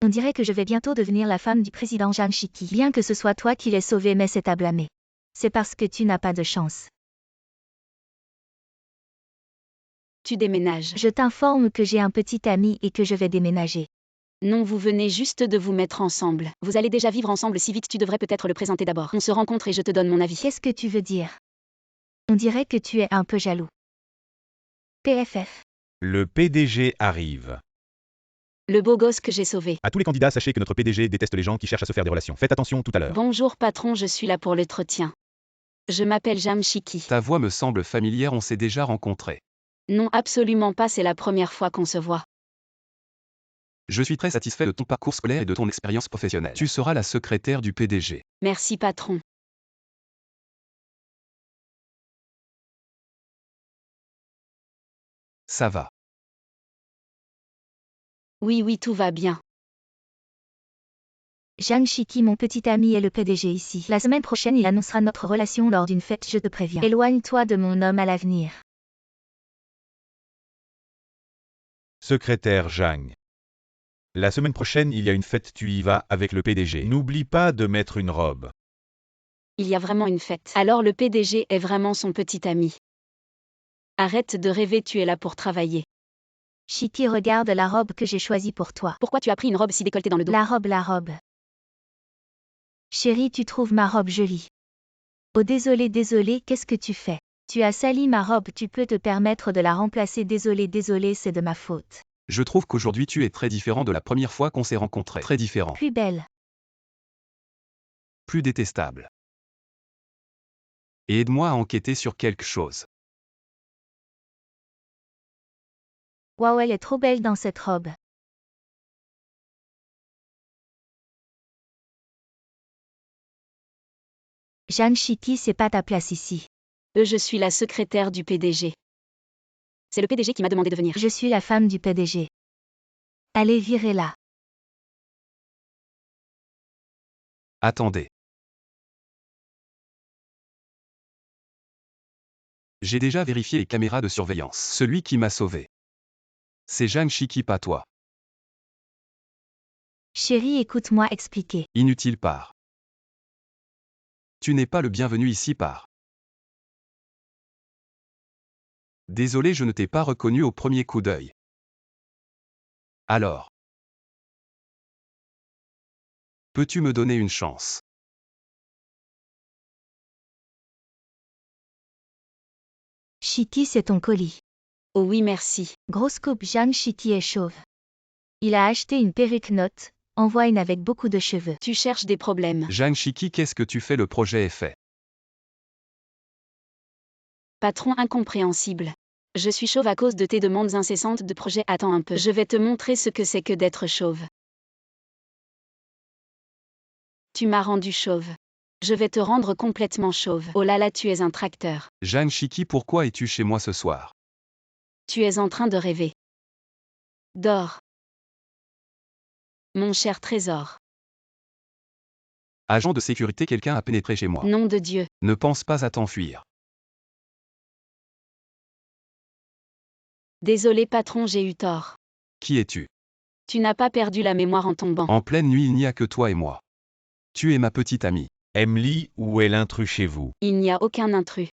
On dirait que je vais bientôt devenir la femme du président Zhang Shiki. Bien que ce soit toi qui l'aies sauvé, mais c'est à blâmer. C'est parce que tu n'as pas de chance. Tu déménages. Je t'informe que j'ai un petit ami et que je vais déménager. Non, vous venez juste de vous mettre ensemble. Vous allez déjà vivre ensemble si vite, tu devrais peut-être le présenter d'abord. On se rencontre et je te donne mon avis. Qu'est-ce que tu veux dire? On dirait que tu es un peu jaloux. PFF. Le PDG arrive. Le beau gosse que j'ai sauvé. À tous les candidats, sachez que notre PDG déteste les gens qui cherchent à se faire des relations. Faites attention tout à l'heure. Bonjour patron, je suis là pour l'entretien. Je m'appelle Zhang Shiki. Ta voix me semble familière, on s'est déjà rencontrés. Non, absolument pas, c'est la première fois qu'on se voit. Je suis très satisfait de ton parcours scolaire et de ton expérience professionnelle. Tu seras la secrétaire du PDG. Merci patron. Ça va. Oui, tout va bien. Zhang Shiki, mon petit ami, est le PDG ici. La semaine prochaine, il annoncera notre relation lors d'une fête, je te préviens. Éloigne-toi de mon homme à l'avenir. Secrétaire Zhang. La semaine prochaine, il y a une fête, tu y vas avec le PDG. N'oublie pas de mettre une robe. Il y a vraiment une fête. Alors le PDG est vraiment son petit ami. Arrête de rêver, tu es là pour travailler. Shiki, regarde la robe que j'ai choisie pour toi. Pourquoi tu as pris une robe si décolletée dans le dos? La robe. Chérie, tu trouves ma robe jolie? Oh désolé, qu'est-ce que tu fais? Tu as sali ma robe, tu peux te permettre de la remplacer. Désolé, c'est de ma faute. Je trouve qu'aujourd'hui tu es très différent de la première fois qu'on s'est rencontrés. Très différent. Plus belle. Plus détestable. Et aide-moi à enquêter sur quelque chose. Waouh, elle est trop belle dans cette robe. Jeanne Chiki, c'est pas ta place ici. Je suis la secrétaire du PDG. C'est le PDG qui m'a demandé de venir. Je suis la femme du PDG. Allez, virez-la. Attendez. J'ai déjà vérifié les caméras de surveillance. Celui qui m'a sauvé. C'est Jeanne Chiki, pas toi. Chérie, écoute-moi expliquer. Inutile part. Tu n'es pas le bienvenu ici, part. Désolé, je ne t'ai pas reconnu au premier coup d'œil. Alors. Peux-tu me donner une chance? Chiki, c'est ton colis. Oh oui, merci. Grosse coupe, Jeanne Chiki est chauve. Il a acheté une perruque note, envoie une avec beaucoup de cheveux. Tu cherches des problèmes. Jeanne Chiki, qu'est-ce que tu fais? Le projet est fait. Patron incompréhensible. Je suis chauve à cause de tes demandes incessantes de projet. Attends un peu. Je vais te montrer ce que c'est que d'être chauve. Tu m'as rendu chauve. Je vais te rendre complètement chauve. Oh là là, tu es un tracteur. Jeanne Chiki, pourquoi es-tu chez moi ce soir? Tu es en train de rêver. Dors. Mon cher trésor. Agent de sécurité, quelqu'un a pénétré chez moi. Nom de Dieu. Ne pense pas à t'enfuir. Désolé patron, j'ai eu tort. Qui es-tu? Tu n'as pas perdu la mémoire en tombant. En pleine nuit, il n'y a que toi et moi. Tu es ma petite amie. Emily, où est l'intrus chez vous? Il n'y a aucun intrus.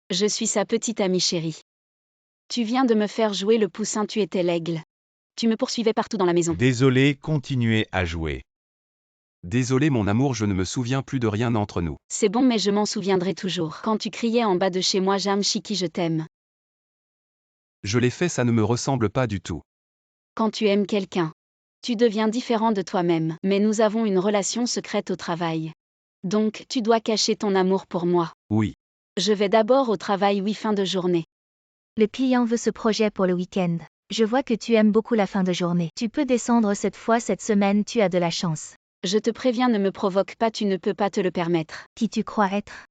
Je suis sa petite amie chérie. Tu viens de me faire jouer le poussin, tu étais l'aigle. Tu me poursuivais partout dans la maison. Désolé, continuez à jouer. Désolé mon amour, je ne me souviens plus de rien entre nous. C'est bon, mais je m'en souviendrai toujours. Quand tu criais en bas de chez moi, Jeanne Chiki, je t'aime. Je l'ai fait, ça ne me ressemble pas du tout. Quand tu aimes quelqu'un, tu deviens différent de toi-même. Mais nous avons une relation secrète au travail. Donc, tu dois cacher ton amour pour moi. Oui. Je vais d'abord au travail, oui, fin de journée. Le client veut ce projet pour le week-end. Je vois que tu aimes beaucoup la fin de journée. Tu peux descendre cette fois cette semaine, tu as de la chance. Je te préviens, ne me provoque pas, tu ne peux pas te le permettre. Qui tu crois être?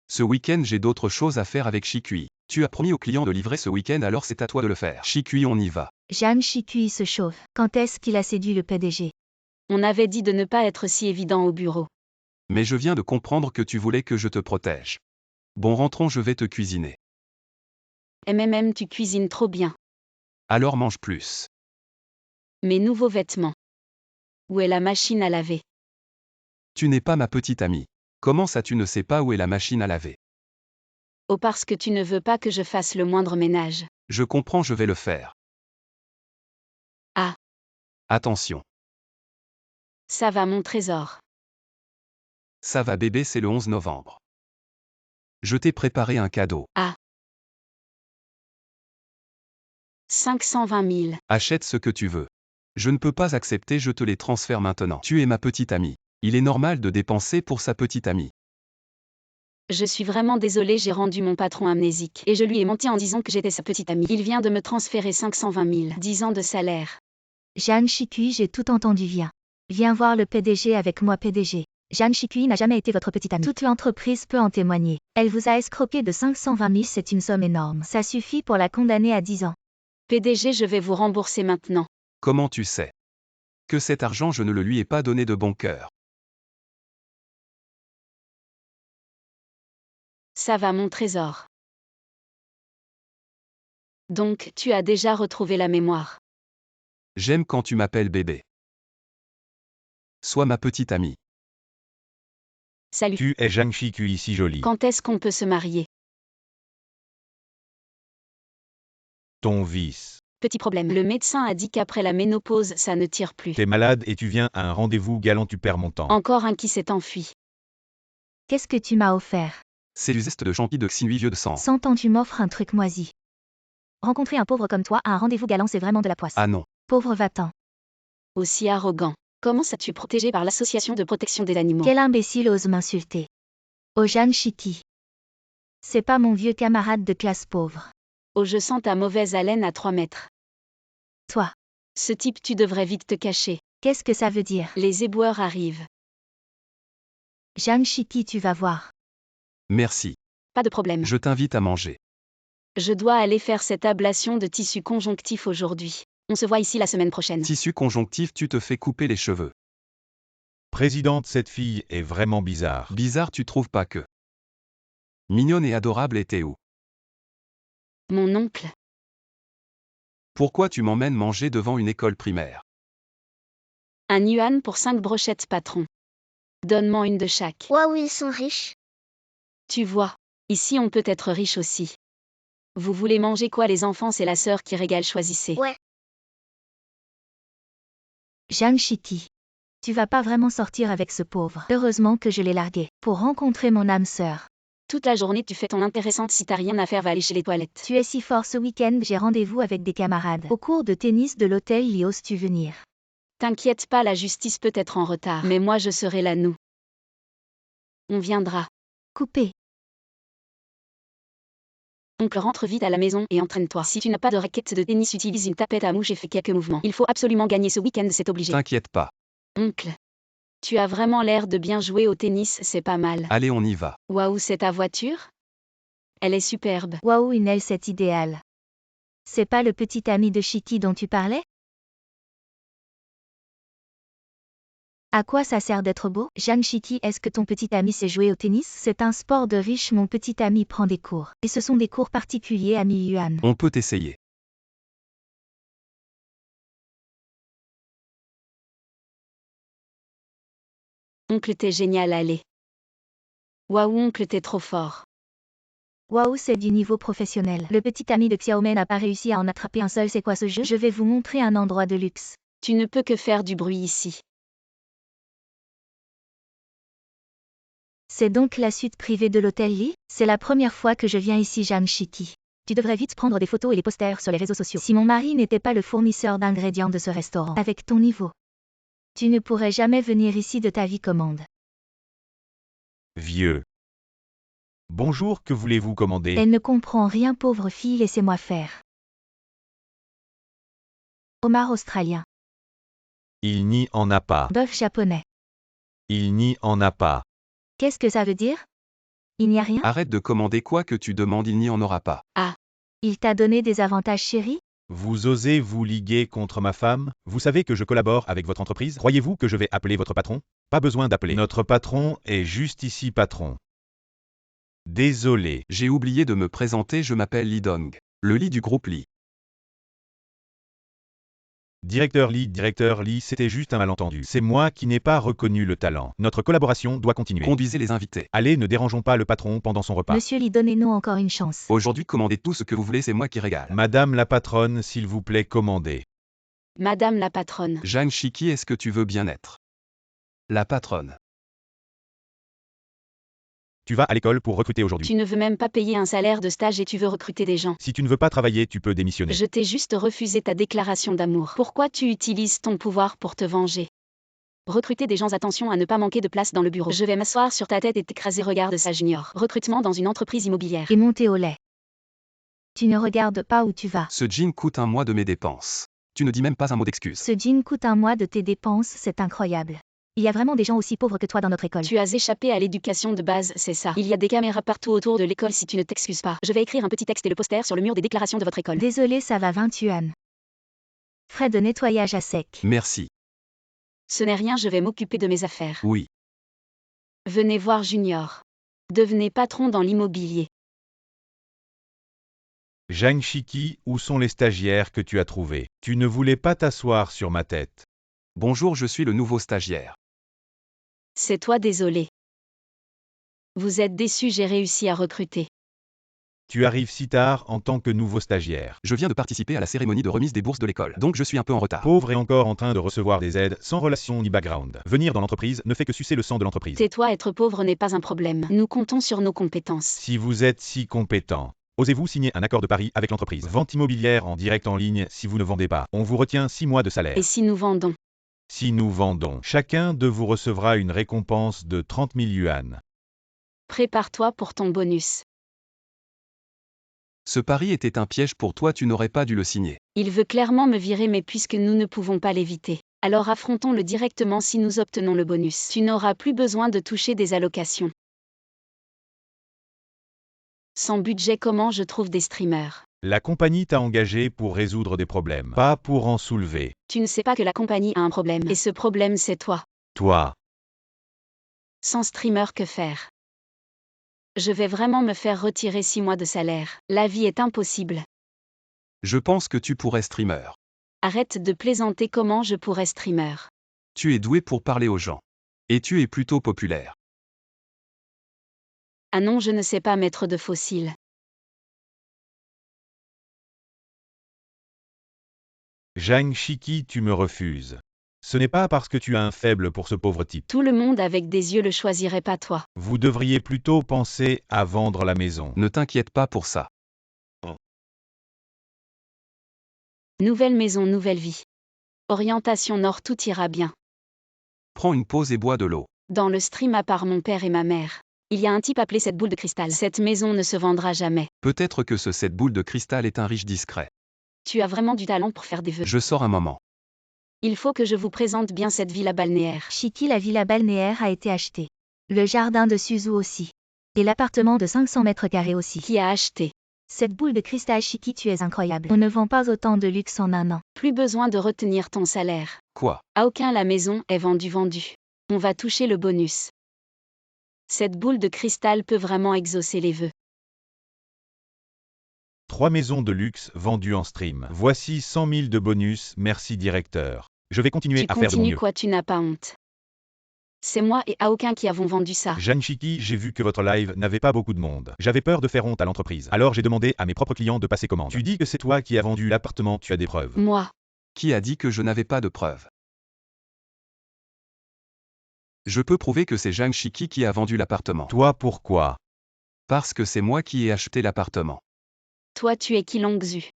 Ce week-end, j'ai d'autres choses à faire avec Chikui. Tu as promis au client de livrer ce week-end, alors c'est à toi de le faire. Chikui, on y va. Jeanne Chiki se chauffe. Quand est-ce qu'il a séduit le PDG? On avait dit de ne pas être si évident au bureau. Mais je viens de comprendre que tu voulais que je te protège. Bon, rentrons, je vais te cuisiner. Tu cuisines trop bien. Alors mange plus. Mes nouveaux vêtements. Où est la machine à laver? Tu n'es pas ma petite amie. Comment ça, tu ne sais pas où est la machine à laver? Oh, parce que tu ne veux pas que je fasse le moindre ménage. Je comprends, je vais le faire. Ah. Attention. Ça va mon trésor. Ça va bébé, c'est le 11 novembre. Je t'ai préparé un cadeau. Ah. 520 000. Achète ce que tu veux. Je ne peux pas accepter, je te les transfère maintenant. Tu es ma petite amie. Il est normal de dépenser pour sa petite amie. Je suis vraiment désolée, j'ai rendu mon patron amnésique. Et je lui ai menti en disant que j'étais sa petite amie. Il vient de me transférer 520 000. 10 ans de salaire. Jeanne Chiki, j'ai tout entendu, viens. Viens voir le PDG avec moi, PDG. Jeanne Chiki n'a jamais été votre petite amie. Toute l'entreprise peut en témoigner. Elle vous a escroqué de 520 000, c'est une somme énorme. Ça suffit pour la condamner à 10 ans. PDG, je vais vous rembourser maintenant. Comment tu sais que cet argent, je ne le lui ai pas donné de bon cœur? Ça va mon trésor. Donc, tu as déjà retrouvé la mémoire. J'aime quand tu m'appelles bébé. Sois ma petite amie. Salut. Tu es Jeanne Chiki, si jolie. Quand est-ce qu'on peut se marier? Ton vice. Petit problème. Le médecin a dit qu'après la ménopause, ça ne tire plus. T'es malade et tu viens à un rendez-vous galant, tu perds mon temps. Encore un qui s'est enfui. Qu'est-ce que tu m'as offert? C'est du zeste de champi de Xinui vieux de sang. 100 ans tu m'offres un truc moisi. Rencontrer un pauvre comme toi à un rendez-vous galant, c'est vraiment de la poisse. Ah non. Pauvre va-t'en. Aussi arrogant. Comment ça-tu protégé par l'association de protection des animaux? Quel imbécile ose m'insulter. Oh Jeanne Chiki. C'est pas mon vieux camarade de classe pauvre. Oh, je sens ta mauvaise haleine à 3 mètres. Toi, Ce type, tu devrais vite te cacher. qu'est-ce que ça veut dire? Les éboueurs arrivent. Jeanne Chiki, tu vas voir. Merci. Pas de problème. Je t'invite à manger. Je dois aller faire cette ablation de tissu conjonctif aujourd'hui. On se voit ici la semaine prochaine. Tissu conjonctif, tu te fais couper les cheveux. Présidente, cette fille est vraiment bizarre. Bizarre, tu trouves pas que. Mignonne et adorable était où? Mon oncle. Pourquoi tu m'emmènes manger devant une école primaire? Un yuan pour 5 brochettes, patron. Donne-moi une de chaque. Waouh, ils sont riches. Tu vois, ici on peut être riche aussi. Vous voulez manger quoi les enfants? C'est la sœur qui régale, choisissez. Ouais. Jeanne Chiki. Tu vas pas vraiment sortir avec ce pauvre. Heureusement que je l'ai largué. Pour rencontrer mon âme sœur. Toute la journée tu fais ton intéressante, si t'as rien à faire va aller chez les toilettes. Tu es si fort ce week-end, j'ai rendez-vous avec des camarades. Au cours de tennis de l'hôtel Lee, oses-tu venir? T'inquiète pas, la justice peut être en retard. Mais moi je serai là, nous. On viendra. Coupé. Oncle, rentre vite à la maison et entraîne-toi. Si tu n'as pas de raquette de tennis, utilise une tapette à mouche et fais quelques mouvements. Il faut absolument gagner ce week-end, c'est obligé. T'inquiète pas. Oncle. Tu as vraiment l'air de bien jouer au tennis, c'est pas mal. Allez, on y va. Waouh, c'est ta voiture? Elle est superbe. Waouh, Inel, c'est idéal. C'est pas le petit ami de Chiki dont tu parlais? À quoi ça sert d'être beau? Jeanne Chiki, est-ce que ton petit ami sait jouer au tennis? C'est un sport de riche, mon petit ami prend des cours. Et ce sont des cours particuliers à 1000 yuan. On peut essayer. Oncle, t'es génial, allez. Waouh, oncle, t'es trop fort. Waouh, c'est du niveau professionnel. Le petit ami de Xiaomen n'a pas réussi à en attraper un seul. C'est quoi ce jeu? Je vais vous montrer un endroit de luxe. Tu ne peux que faire du bruit ici. C'est donc la suite privée de l'hôtel Lee? C'est la première fois que je viens ici, Jeanne Chiki. Tu devrais vite prendre des photos et les posters sur les réseaux sociaux. Si mon mari n'était pas le fournisseur d'ingrédients de ce restaurant, avec ton niveau, tu ne pourrais jamais venir ici de ta vie commande. Vieux. Bonjour, que voulez-vous commander? Elle ne comprend rien, pauvre fille, laissez-moi faire. Homard australien. Il n'y en a pas. Bœuf japonais. Il n'y en a pas. Qu'est-ce que ça veut dire? Il n'y a rien? Arrête de commander quoi que tu demandes, il n'y en aura pas. Il t'a donné des avantages, chérie? Vous osez vous liguer contre ma femme? Vous savez que je collabore avec votre entreprise? Croyez-vous que je vais appeler votre patron? Pas besoin d'appeler. Notre patron est juste ici, patron. Désolé. J'ai oublié de me présenter, je m'appelle Lee Dong. Le Lee du groupe Lee. Directeur Lee, c'était juste un malentendu. C'est moi qui n'ai pas reconnu le talent. Notre collaboration doit continuer. Conduisez les invités. Allez, ne dérangeons pas le patron pendant son repas. Monsieur Lee, donnez-nous encore une chance. Aujourd'hui, commandez tout ce que vous voulez, c'est moi qui régale. Madame la patronne, s'il vous plaît, commandez. Madame la patronne. Jeanne Chiki, est-ce que tu veux bien être la patronne? Tu vas à l'école pour recruter aujourd'hui. Tu ne veux même pas payer un salaire de stage et tu veux recruter des gens. Si tu ne veux pas travailler, tu peux démissionner. Je t'ai juste refusé ta déclaration d'amour. Pourquoi tu utilises ton pouvoir pour te venger? Recruter des gens, attention à ne pas manquer de place dans le bureau. Je vais m'asseoir sur ta tête et t'écraser. Regarde ça, Junior. Recrutement dans une entreprise immobilière. Et monter au lait. Tu ne regardes pas où tu vas. Ce jean coûte un mois de mes dépenses. Tu ne dis même pas un mot d'excuse. Ce jean coûte un mois de tes dépenses, c'est incroyable. Il y a vraiment des gens aussi pauvres que toi dans notre école. Tu as échappé à l'éducation de base, c'est ça. Il y a des caméras partout autour de l'école si tu ne t'excuses pas. Je vais écrire un petit texte et le poster sur le mur des déclarations de votre école. Désolé, ça va 20 yuan. Frais de nettoyage à sec. Merci. Ce n'est rien, je vais m'occuper de mes affaires. Oui. Venez voir Junior. Devenez patron dans l'immobilier. Jeanne Chiki, où sont les stagiaires que tu as trouvés? Tu ne voulais pas t'asseoir sur ma tête. Bonjour, je suis le nouveau stagiaire. C'est toi, désolé. Vous êtes déçu, j'ai réussi à recruter. Tu arrives si tard en tant que nouveau stagiaire. Je viens de participer à la cérémonie de remise des bourses de l'école, donc je suis un peu en retard. Pauvre et encore en train de recevoir des aides, sans relation ni background. Venir dans l'entreprise ne fait que sucer le sang de l'entreprise. Tais-toi, être pauvre n'est pas un problème. Nous comptons sur nos compétences. Si vous êtes si compétent, osez-vous signer un accord de pari avec l'entreprise? Vente immobilière en direct en ligne, si vous ne vendez pas, on vous retient 6 mois de salaire. Et si nous vendons? Si nous vendons, chacun de vous recevra une récompense de 30 000 yuan. Prépare-toi pour ton bonus. Ce pari était un piège pour toi, tu n'aurais pas dû le signer. Il veut clairement me virer, mais puisque nous ne pouvons pas l'éviter, alors affrontons-le directement si nous obtenons le bonus. Tu n'auras plus besoin de toucher des allocations. Sans budget, comment je trouve des streamers? La compagnie t'a engagé pour résoudre des problèmes, pas pour en soulever. Tu ne sais pas que la compagnie a un problème, et ce problème c'est toi. Toi. Sans streamer, que faire? Je vais vraiment me faire retirer 6 mois de salaire. La vie est impossible. Je pense que tu pourrais streamer. Arrête de plaisanter, comment je pourrais streamer? Tu es doué pour parler aux gens. Et tu es plutôt populaire. Ah non, je ne sais pas mettre de fossiles. Zhang Shiki, tu me refuses. Ce n'est pas parce que tu as un faible pour ce pauvre type. Tout le monde avec des yeux le choisirait, pas toi. Vous devriez plutôt penser à vendre la maison. Ne t'inquiète pas pour ça. Nouvelle maison, nouvelle vie. Orientation nord, tout ira bien. Prends une pause et bois de l'eau. Dans le stream, à part mon père et ma mère, il y a un type appelé cette boule de cristal. Cette maison ne se vendra jamais. Peut-être que cette boule de cristal est un riche discret. Tu as vraiment du talent pour faire des vœux. Je sors un moment. Il faut que je vous présente bien cette villa balnéaire. Shiki, la villa balnéaire a été achetée. Le jardin de Suzu aussi. Et l'appartement de 500 mètres carrés aussi. Qui a acheté? Cette boule de cristal, Shiki, tu es incroyable. On ne vend pas autant de luxe en un an. Plus besoin de retenir ton salaire. Quoi? À aucun, la maison est vendue. On va toucher le bonus. Cette boule de cristal peut vraiment exaucer les vœux. 3 maisons de luxe vendues en stream. Voici 100 000 de bonus, merci directeur. Je vais continuer Tu à faire de mon continues mieux. quoi, tu n'as pas honte? C'est moi et à aucun qui avons vendu ça. Zhang Shiki, j'ai vu que votre live n'avait pas beaucoup de monde. J'avais peur de faire honte à l'entreprise. Alors j'ai demandé à mes propres clients de passer commande. Tu dis que c'est toi qui as vendu l'appartement, tu as des preuves. Moi. Qui a dit que je n'avais pas de preuves? Je peux prouver que c'est Zhang Shiki qui a vendu l'appartement. Toi pourquoi? Parce que c'est moi qui ai acheté l'appartement. Toi, tu es Kilongzu.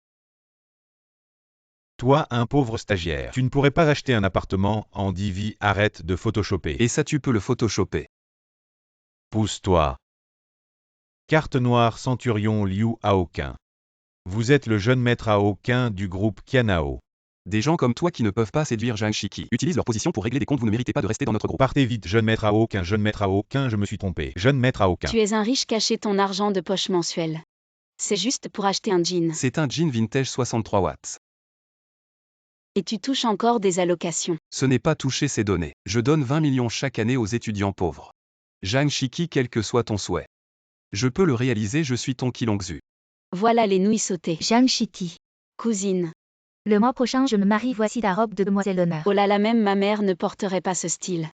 Toi un pauvre stagiaire. Tu ne pourrais pas acheter un appartement en Divi, arrête de photoshopper. Et ça, tu peux le photoshopper. Pousse-toi. Carte noire Centurion Liu Aokin. Vous êtes le jeune maître Aokin du groupe Kianao. Des gens comme toi qui ne peuvent pas séduire Zhang Shiki utilisent leur position pour régler des comptes, vous ne méritez pas de rester dans notre groupe. Partez vite, jeune maître Aokin, je me suis trompé. Jeune maître Aokin. Tu es un riche, caché ton argent de poche mensuel. C'est juste pour acheter un jean. C'est un jean vintage 63 watts. Et tu touches encore des allocations. Ce n'est pas toucher ces données. Je donne 20 millions chaque année aux étudiants pauvres. Zhang Shiki, quel que soit ton souhait. Je peux le réaliser, je suis ton Kilongzu. Voilà les nouilles sautées. Zhang Shiki. Cousine. Le mois prochain, je me marie, voici ta robe de demoiselle d'honneur. Oh là là, même ma mère ne porterait pas ce style.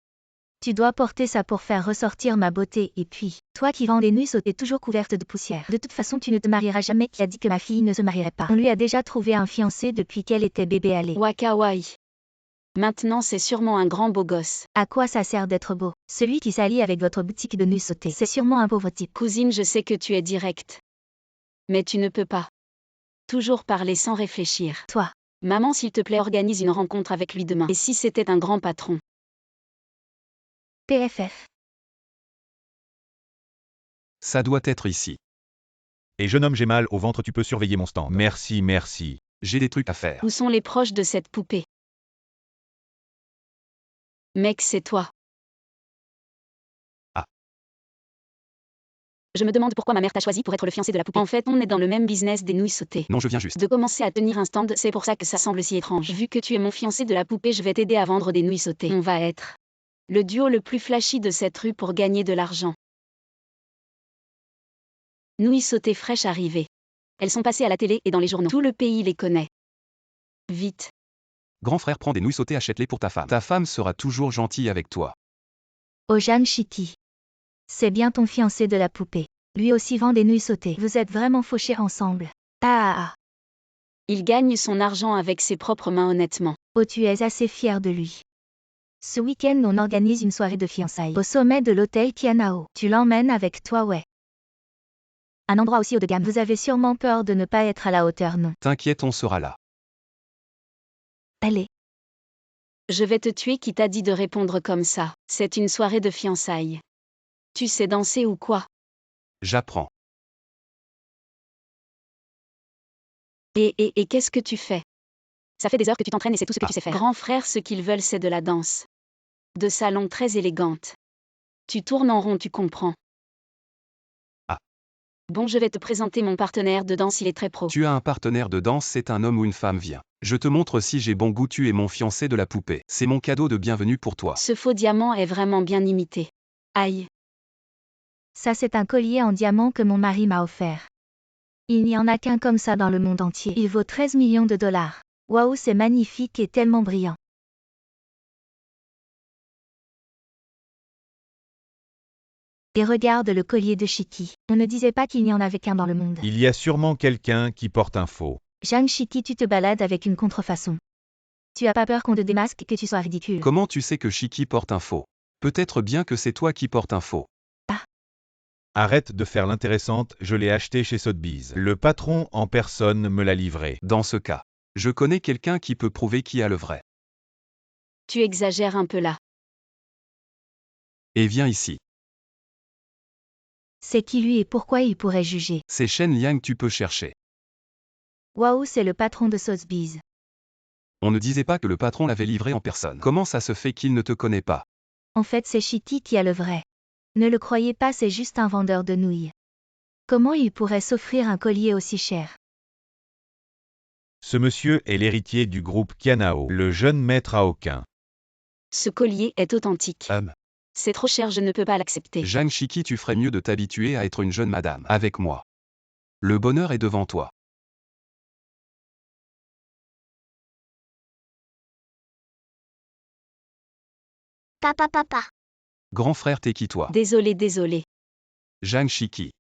Tu dois porter ça pour faire ressortir ma beauté. Et puis, toi qui vends des nuits sautées toujours couvertes de poussière. De toute façon, tu ne te marieras jamais. Qui a dit que ma fille ne se marierait pas? On lui a déjà trouvé un fiancé depuis qu'elle était bébé allée. Wakawaii. Maintenant, c'est sûrement un grand beau gosse. À quoi ça sert d'être beau? Celui qui s'allie avec votre boutique de nuits sautées, c'est sûrement un pauvre type. Cousine, je sais que tu es directe. Mais tu ne peux pas. Toujours parler sans réfléchir. Toi. Maman, s'il te plaît, organise une rencontre avec lui demain. Et si c'était un grand patron? PFF. Ça doit être ici. Et jeune homme, j'ai mal au ventre, tu peux surveiller mon stand. Merci, merci. J'ai des trucs à faire. Où sont les proches de cette poupée? Mec, c'est toi. Ah. Je me demande pourquoi ma mère t'a choisi pour être le fiancé de la poupée. En fait, on est dans le même business des nouilles sautées. Non, je viens juste De commencer à tenir un stand, c'est pour ça que ça semble si étrange. Vu que tu es mon fiancé de la poupée, je vais t'aider à vendre des nouilles sautées. On va être le duo le plus flashy de cette rue pour gagner de l'argent. Nouilles sautées fraîches arrivées. Elles sont passées à la télé et dans les journaux. Tout le pays les connaît. Vite. Grand frère, prends des nouilles sautées, achète-les pour ta femme. Ta femme sera toujours gentille avec toi. Oh Zhang Shiki. C'est bien ton fiancé de la poupée. Lui aussi vend des nuits sautées. Vous êtes vraiment fauchés ensemble. Ah. Il gagne son argent avec ses propres mains honnêtement. Oh, tu es assez fier de lui. Ce week-end, on organise une soirée de fiançailles au sommet de l'hôtel Kianao. Tu l'emmènes avec toi, ouais. Un endroit aussi haut de gamme. Vous avez sûrement peur de ne pas être à la hauteur, non? T'inquiète, on sera là. Allez. Je vais te tuer, qui t'a dit de répondre comme ça? C'est une soirée de fiançailles. Tu sais danser ou quoi? J'apprends. Et qu'est-ce que tu fais? Ça fait des heures que tu t'entraînes et c'est tout ce que tu sais faire. Grand frère, ce qu'ils veulent c'est de la danse. De salon très élégante. Tu tournes en rond, tu comprends. Ah. Bon, je vais te présenter mon partenaire de danse, il est très pro. Tu as un partenaire de danse, c'est un homme ou une femme, viens. Je te montre si j'ai bon goût, tu es mon fiancé de la poupée. C'est mon cadeau de bienvenue pour toi. Ce faux diamant est vraiment bien imité. Aïe. Ça c'est un collier en diamant que mon mari m'a offert. Il n'y en a qu'un comme ça dans le monde entier. Il vaut 13 millions de dollars. Waouh, c'est magnifique et tellement brillant. Et regarde le collier de Shiki. On ne disait pas qu'il n'y en avait qu'un dans le monde. Il y a sûrement quelqu'un qui porte un faux. Jeanne Shiki, tu te balades avec une contrefaçon. Tu as pas peur qu'on te démasque et que tu sois ridicule? Comment tu sais que Shiki porte un faux? Peut-être bien que c'est toi qui portes un faux. Arrête de faire l'intéressante, je l'ai acheté chez Sotheby's. Le patron en personne me l'a livré. Dans ce cas, je connais quelqu'un qui peut prouver qui a le vrai. Tu exagères un peu là. Et viens ici. C'est qui lui et pourquoi il pourrait juger? C'est Shen Liang, tu peux chercher. Waouh, c'est le patron de Sotheby's. On ne disait pas que le patron l'avait livré en personne. Comment ça se fait qu'il ne te connaît pas? En fait, c'est Shiki qui a le vrai. Ne le croyez pas, c'est juste un vendeur de nouilles. Comment il pourrait s'offrir un collier aussi cher? Ce monsieur est l'héritier du groupe Kianao, le jeune maître Aokin. Ce collier est authentique. C'est trop cher, je ne peux pas l'accepter. Zhang Shiki, tu ferais mieux de t'habituer à être une jeune madame. Avec moi. Le bonheur est devant toi. Papa. Grand frère, t'es qui toi? Désolé. Zhang Shiki.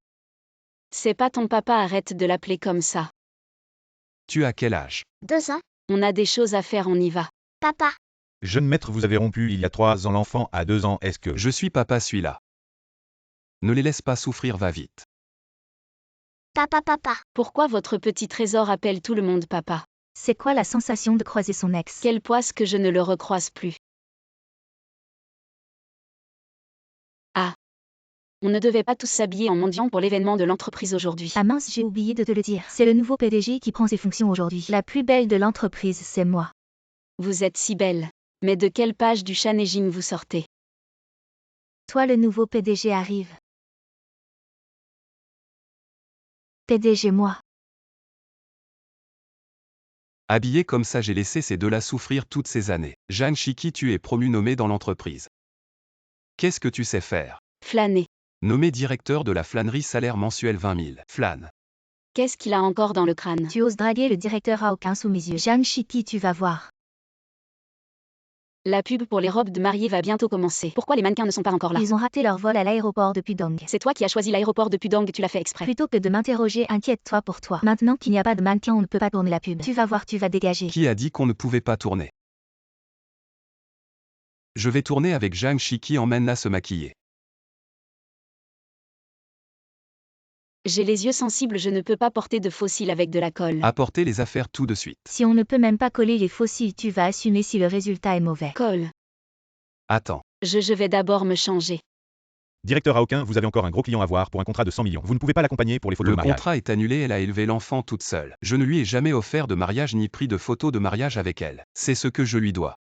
C'est pas ton papa, arrête de l'appeler comme ça. Tu as quel âge? 2 ans. On a des choses à faire, on y va. Papa. Jeune maître, vous avez rompu il y a 3 ans, l'enfant a 2 ans, est-ce que... Je suis papa, suis-là. Ne les laisse pas souffrir, va vite. Papa. Pourquoi votre petit trésor appelle tout le monde papa? C'est quoi la sensation de croiser son ex? Quelle poisse que je ne le recroise plus. Ah. On ne devait pas tous s'habiller en mendiant pour l'événement de l'entreprise aujourd'hui. Ah mince, j'ai oublié de te le dire. C'est le nouveau PDG qui prend ses fonctions aujourd'hui. La plus belle de l'entreprise, c'est moi. Vous êtes si belle. Mais de quelle page du Shanejin vous sortez? Toi, le nouveau PDG arrive. PDG moi. Habillé comme ça, j'ai laissé ces deux-là souffrir toutes ces années. Zhang Shiki, tu es promu nommé dans l'entreprise. Qu'est-ce que tu sais faire? Flâner. Nommé directeur de la flânerie, salaire mensuel 20 000. Flâne. Qu'est-ce qu'il a encore dans le crâne? Tu oses draguer le directeur Aokin sous mes yeux. Jeanne Shiki, tu vas voir. La pub pour les robes de mariée va bientôt commencer. Pourquoi les mannequins ne sont pas encore là? Ils ont raté leur vol à l'aéroport de Pudong. C'est toi qui as choisi l'aéroport de Pudong, tu l'as fait exprès. Plutôt que de m'interroger, inquiète-toi pour toi. Maintenant qu'il n'y a pas de mannequin, on ne peut pas tourner la pub. Tu vas voir, tu vas dégager. Qui a dit qu'on ne pouvait pas tourner? Je vais tourner avec Zhang Shiki, emmène-la se maquiller. J'ai les yeux sensibles, je ne peux pas porter de fossiles avec de la colle. Apportez les affaires tout de suite. Si on ne peut même pas coller les fossiles, tu vas assumer si le résultat est mauvais. Colle. Attends. Je vais d'abord me changer. Directeur Aokin, vous avez encore un gros client à voir pour un contrat de 100 millions. Vous ne pouvez pas l'accompagner pour les photos Le de mariage. contrat est annulé, elle a élevé l'enfant toute seule. Je ne lui ai jamais offert de mariage ni pris de photos de mariage avec elle. C'est ce que je lui dois.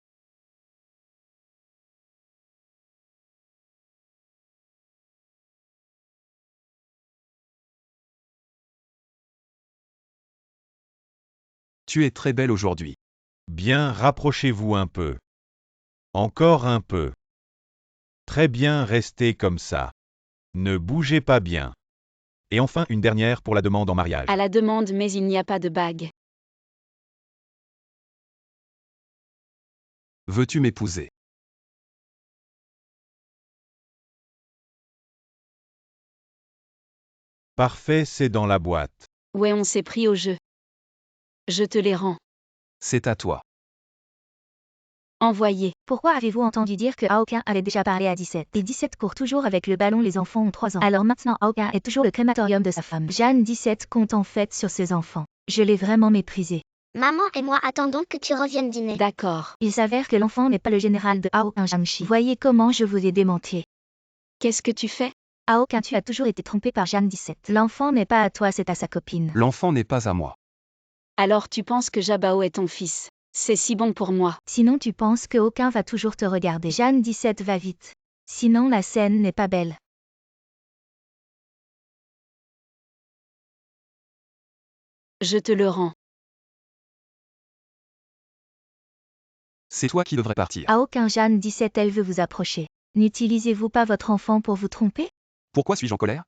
Tu es très belle aujourd'hui. Bien, rapprochez-vous un peu. Encore un peu. Très bien, restez comme ça. Ne bougez pas bien. Et enfin, une dernière pour la demande en mariage. À la demande, mais il n'y a pas de bague. Veux-tu m'épouser? Parfait, c'est dans la boîte. Ouais, on s'est pris au jeu. Je te les rends. C'est à toi. Envoyé. Pourquoi avez-vous entendu dire que Aokin avait déjà parlé à 17? Et 17 court toujours avec le ballon, les enfants ont 3 ans. Alors maintenant Aokin est toujours le crématorium de sa femme. Jeanne 17 compte en fait sur ses enfants. Je l'ai vraiment méprisé. Maman et moi attendons que tu reviennes dîner. D'accord. Il s'avère que l'enfant n'est pas le général de Aokin Jiangxi. Voyez comment je vous ai démenti. Qu'est-ce que tu fais? Aokin, tu as toujours été trompé par Jeanne 17. L'enfant n'est pas à toi, c'est à sa copine. L'enfant n'est pas à moi. Alors tu penses que Jabao est ton fils. C'est si bon pour moi. Sinon tu penses que aucun va toujours te regarder. Jeanne 17 va vite. Sinon la scène n'est pas belle. Je te le rends. C'est toi qui devrais partir. À aucun Jeanne 17 elle veut vous approcher. N'utilisez-vous pas votre enfant pour vous tromper? Pourquoi suis-je en colère?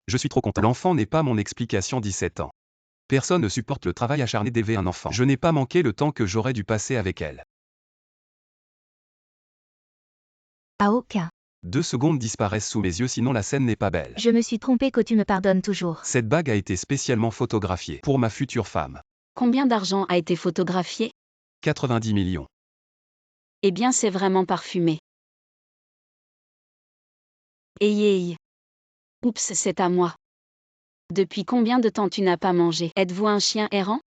Je suis trop content. L'enfant n'est pas mon explication 17 ans. Personne ne supporte le travail acharné d'élever un enfant. Je n'ai pas manqué le temps que j'aurais dû passer avec elle. À aucun. 2 secondes disparaissent sous mes yeux sinon la scène n'est pas belle. Je me suis trompée que tu me pardonnes toujours. Cette bague a été spécialement photographiée pour ma future femme. Combien d'argent a été photographié? 90 millions. Eh bien c'est vraiment parfumé. Aïe. Oups, c'est à moi. Depuis combien de temps tu n'as pas mangé? Êtes-vous un chien errant?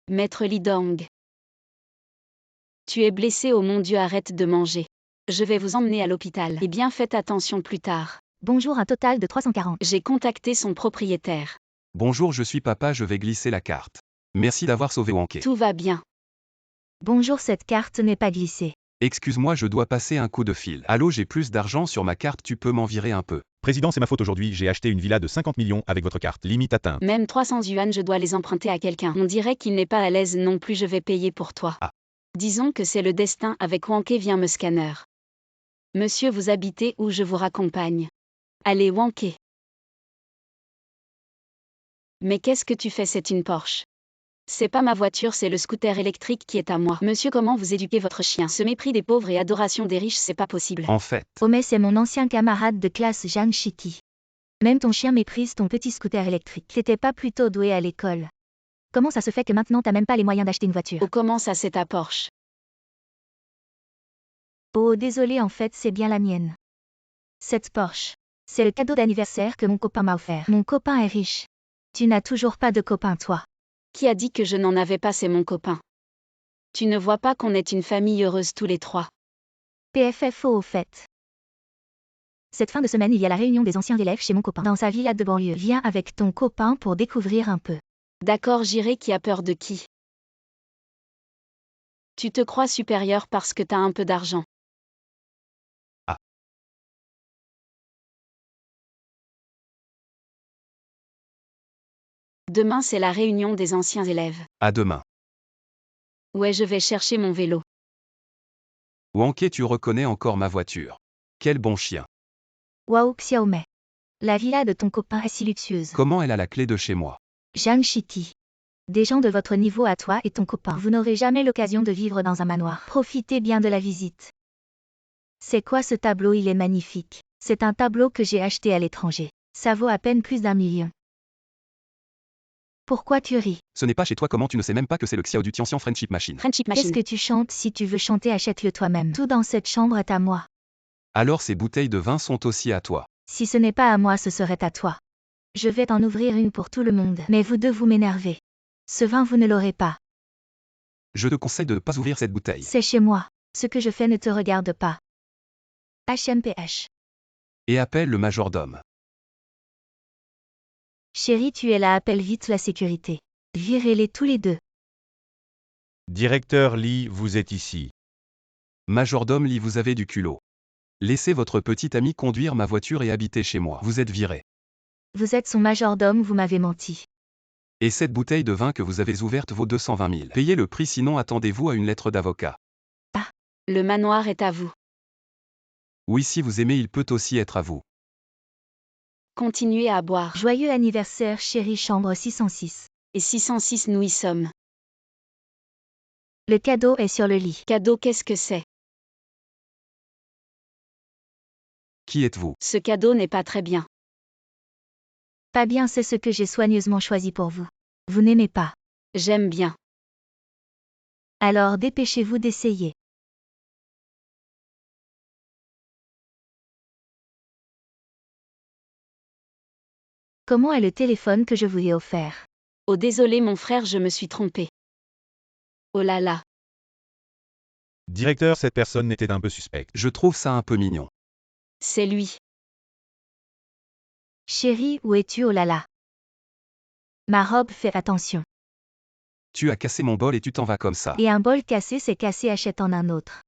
Maître Lidong. Tu es blessé, oh mon Dieu, arrête de manger. Je vais vous emmener à l'hôpital. Eh bien faites attention plus tard. Bonjour, un total de 340. J'ai contacté son propriétaire. Bonjour, je suis papa, je vais glisser la carte. Merci d'avoir sauvé Wanké. Tout va bien. Bonjour, cette carte n'est pas glissée. Excuse-moi, je dois passer un coup de fil. Allô, j'ai plus d'argent sur ma carte, tu peux m'en virer un peu. Président, c'est ma faute aujourd'hui, j'ai acheté une villa de 50 millions avec votre carte, limite atteinte. Même 300 yuan, je dois les emprunter à quelqu'un. On dirait qu'il n'est pas à l'aise non plus, je vais payer pour toi. Ah. Disons que c'est le destin, avec Wanké vient me scanner. Monsieur, vous habitez où je vous raccompagne? Allez, Wanké. Mais qu'est-ce que tu fais? C'est une Porsche. C'est pas ma voiture, c'est le scooter électrique qui est à moi. Monsieur, comment vous éduquez votre chien? Ce mépris des pauvres et adoration des riches, c'est pas possible. En fait, Omet, c'est mon ancien camarade de classe Jeanne Chiki. Même ton chien méprise ton petit scooter électrique. T'étais pas plutôt doué à l'école? Comment ça se fait que maintenant t'as même pas les moyens d'acheter une voiture? Oh, comment ça, c'est ta Porsche? Oh, désolé, en fait, c'est bien la mienne. Cette Porsche. C'est le cadeau d'anniversaire que mon copain m'a offert. Mon copain est riche. Tu n'as toujours pas de copain, toi. Qui a dit que je n'en avais pas? C'est mon copain. Tu ne vois pas qu'on est une famille heureuse tous les trois? PFFO au fait. Cette fin de semaine, il y a la réunion des anciens élèves chez mon copain, dans sa villa de banlieue. Viens avec ton copain pour découvrir un peu. D'accord, j'irai. Qui a peur de qui? Tu te crois supérieur parce que t'as un peu d'argent. Ah. Demain, c'est la réunion des anciens élèves. à demain. Ouais, je vais chercher mon vélo. Wanké, tu reconnais encore ma voiture. Quel bon chien. Waouh, Xiaomei. La villa de ton copain est si luxueuse. Comment elle a la clé de chez moi? Jeanne Chiki. Des gens de votre niveau à toi et ton copain. Vous n'aurez jamais l'occasion de vivre dans un manoir. Profitez bien de la visite. C'est quoi ce tableau? Il est magnifique. C'est un tableau que j'ai acheté à l'étranger. Ça vaut à peine plus d'1 million. Pourquoi tu ris? Ce n'est pas chez toi, comment tu ne sais même pas que c'est le Xiao du Tianxian Friendship Machine? Friendship Qu'est-ce Machine. que tu chantes? Si tu veux chanter, achète-le toi-même. Tout dans cette chambre est à moi. Alors ces bouteilles de vin sont aussi à toi. Si ce n'est pas à moi, ce serait à toi. Je vais t'en ouvrir une pour tout le monde. Mais vous deux, vous m'énervez. Ce vin, vous ne l'aurez pas. Je te conseille de ne pas ouvrir cette bouteille. C'est chez moi. Ce que je fais ne te regarde pas. HMPH. Et appelle le majordome. Chérie, tu es là, appelle vite la sécurité. Virez-les tous les deux. Directeur Lee, vous êtes ici. Majordome Lee, vous avez du culot. Laissez votre petit ami conduire ma voiture et habiter chez moi. Vous êtes viré. Vous êtes son majordome, vous m'avez menti. Et cette bouteille de vin que vous avez ouverte vaut 220 000. Payez le prix, sinon attendez-vous à une lettre d'avocat. Le manoir est à vous. Oui, si vous aimez, il peut aussi être à vous. Continuez à boire. Joyeux anniversaire, chérie, chambre 606. Et 606, nous y sommes. Le cadeau est sur le lit. Cadeau, qu'est-ce que c'est? Qui êtes-vous? Ce cadeau n'est pas très bien. Pas bien, c'est ce que j'ai soigneusement choisi pour vous. Vous n'aimez pas. J'aime bien. Alors dépêchez-vous d'essayer. Comment est le téléphone que je vous ai offert? Oh désolé mon frère, je me suis trompé. Oh là là. Directeur, cette personne était un peu suspecte. Je trouve ça un peu mignon. C'est lui. Chérie, où es-tu? Oh là là. Ma robe, fais attention. Tu as cassé mon bol et tu t'en vas comme ça. Et un bol cassé, c'est cassé, achète-en un autre.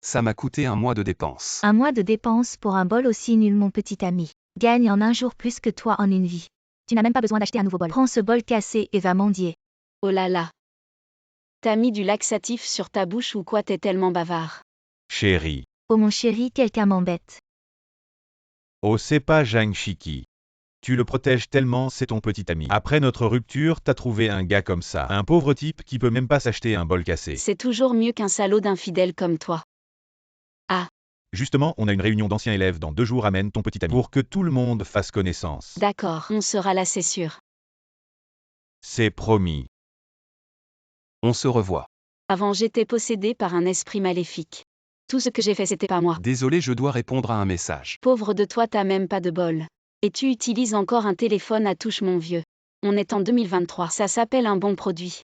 Ça m'a coûté un mois de dépenses. Un mois de dépenses pour un bol aussi nul, mon petit ami. Gagne en un jour plus que toi en une vie. Tu n'as même pas besoin d'acheter un nouveau bol. Prends ce bol cassé et va mendier. Oh là là. T'as mis du laxatif sur ta bouche ou quoi, t'es tellement bavard. Chérie. Oh mon chéri, quelqu'un m'embête. Oh, c'est pas Zhang Shiki. Tu le protèges tellement, c'est ton petit ami. Après notre rupture, t'as trouvé un gars comme ça. Un pauvre type qui peut même pas s'acheter un bol cassé. C'est toujours mieux qu'un salaud d'infidèle comme toi. Justement, on a une réunion d'anciens élèves dans 2 jours, amène ton petit ami. Pour que tout le monde fasse connaissance. D'accord, on sera là, c'est sûr. C'est promis. On se revoit. Avant, j'étais possédée par un esprit maléfique. Tout ce que j'ai fait, c'était pas moi. Désolé, je dois répondre à un message. Pauvre de toi, t'as même pas de bol. Et tu utilises encore un téléphone à touche, mon vieux. On est en 2023, ça s'appelle un bon produit.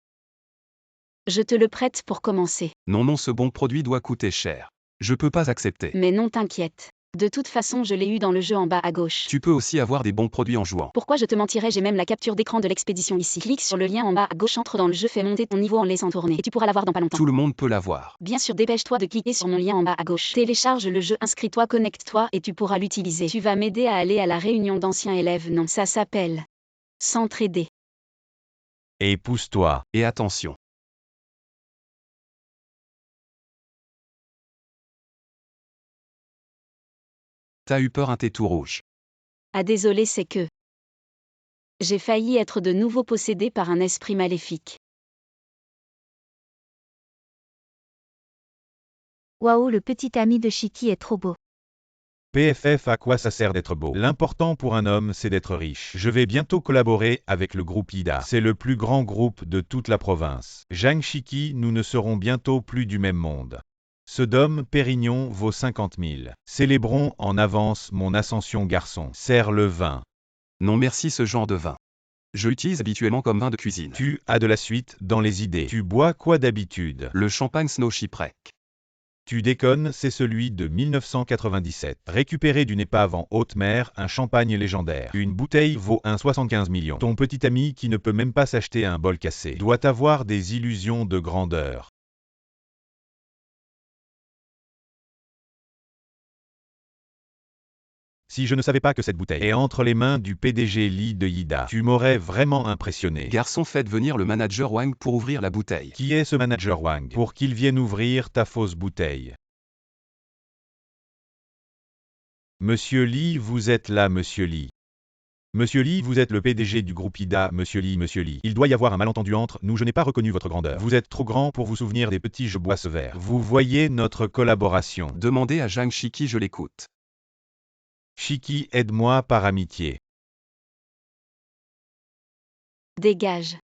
Je te le prête pour commencer. Non, ce bon produit doit coûter cher. Je peux pas accepter. Mais non, t'inquiète. De toute façon, je l'ai eu dans le jeu en bas à gauche. Tu peux aussi avoir des bons produits en jouant. Pourquoi je te mentirais, j'ai même la capture d'écran de l'expédition ici. Clique sur le lien en bas à gauche, entre dans le jeu, fais monter ton niveau en laissant tourner. Et tu pourras l'avoir dans pas longtemps. Tout le monde peut l'avoir. Bien sûr, dépêche-toi de cliquer sur mon lien en bas à gauche. Télécharge le jeu, inscris-toi, connecte-toi et tu pourras l'utiliser. Tu vas m'aider à aller à la réunion d'anciens élèves. Non, ça s'appelle s'entraider. Et pousse-toi. Et attention. T'as eu peur, un thé tout rouge. Ah désolé, c'est que j'ai failli être de nouveau possédé par un esprit maléfique. Waouh, le petit ami de Shiki est trop beau. PFF, à quoi ça sert d'être beau? L'important pour un homme, c'est d'être riche. Je vais bientôt collaborer avec le groupe Ida. C'est le plus grand groupe de toute la province. Zhang Shiki, nous ne serons bientôt plus du même monde. Ce dôme Pérignon vaut 50 000. Célébrons en avance mon ascension, garçon. Serre le vin. Non merci, ce genre de vin. Je l'utilise habituellement comme vin de cuisine. Tu as de la suite dans les idées. Tu bois quoi d'habitude? Le champagne Snow Shipwreck. Tu déconnes, c'est celui de 1997. Récupéré d'une épave en haute mer, un champagne légendaire. Une bouteille vaut 1,75 million. Ton petit ami qui ne peut même pas s'acheter un bol cassé doit avoir des illusions de grandeur. Si je ne savais pas que cette bouteille est entre les mains du PDG Lee de Ida, tu m'aurais vraiment impressionné. Garçon, faites venir le manager Wang pour ouvrir la bouteille. Qui est ce manager Wang pour qu'il vienne ouvrir ta fausse bouteille? Monsieur Lee, vous êtes là, Monsieur Lee. Monsieur Lee, vous êtes le PDG du groupe Ida, Monsieur Lee, Monsieur Lee. Il doit y avoir un malentendu entre nous, je n'ai pas reconnu votre grandeur. Vous êtes trop grand pour vous souvenir des petits, je bois ce verre. Vous voyez notre collaboration. Demandez à Zhang Shiki, je l'écoute. Shiki, aide-moi par amitié. Dégage.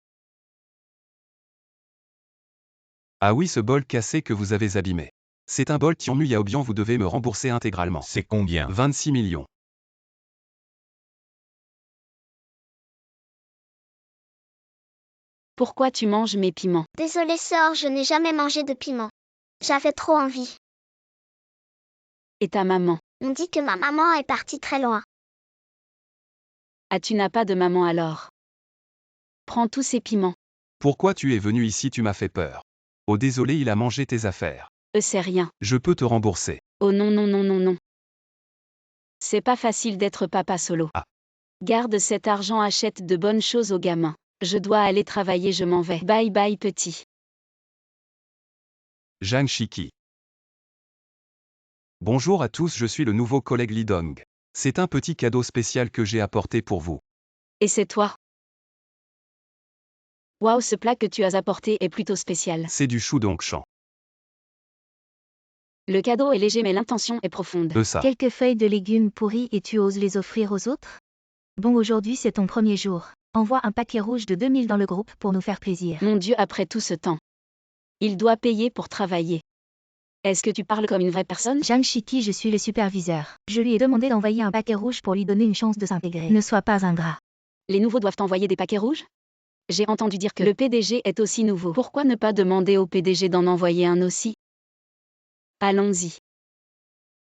Ah oui, ce bol cassé que vous avez abîmé. C'est un bol Tianmu Yaobian, vous devez me rembourser intégralement. C'est combien? 26 millions. Pourquoi tu manges mes piments? Désolée sœur, je n'ai jamais mangé de piment. J'avais trop envie. Et ta maman? On dit que ma maman est partie très loin. Ah, tu n'as pas de maman alors? Prends tous ces piments. Pourquoi tu es venu ici, tu m'as fait peur. Oh désolé, il a mangé tes affaires. C'est rien. Je peux te rembourser. Oh non, non, non, non, non. C'est pas facile d'être papa solo. Ah. Garde cet argent, achète de bonnes choses aux gamins. Je dois aller travailler, je m'en vais. Bye bye petit. Zhang Shiki. Bonjour à tous, je suis le nouveau collègue Li Dong. C'est un petit cadeau spécial que j'ai apporté pour vous. Et c'est toi? Waouh, ce plat que tu as apporté est plutôt spécial. C'est du chou dongshan. Le cadeau est léger mais l'intention est profonde. De ça. Quelques feuilles de légumes pourris et tu oses les offrir aux autres? Bon, aujourd'hui c'est ton premier jour. Envoie un paquet rouge de 2000 dans le groupe pour nous faire plaisir. Mon Dieu, après tout ce temps. Il doit payer pour travailler. Est-ce que tu parles comme une vraie personne? Zhang Shiki, je suis le superviseur. Je lui ai demandé d'envoyer un paquet rouge pour lui donner une chance de s'intégrer. Ne sois pas ingrat. Les nouveaux doivent envoyer des paquets rouges? J'ai entendu dire que le PDG est aussi nouveau. Pourquoi ne pas demander au PDG d'en envoyer un aussi? Allons-y.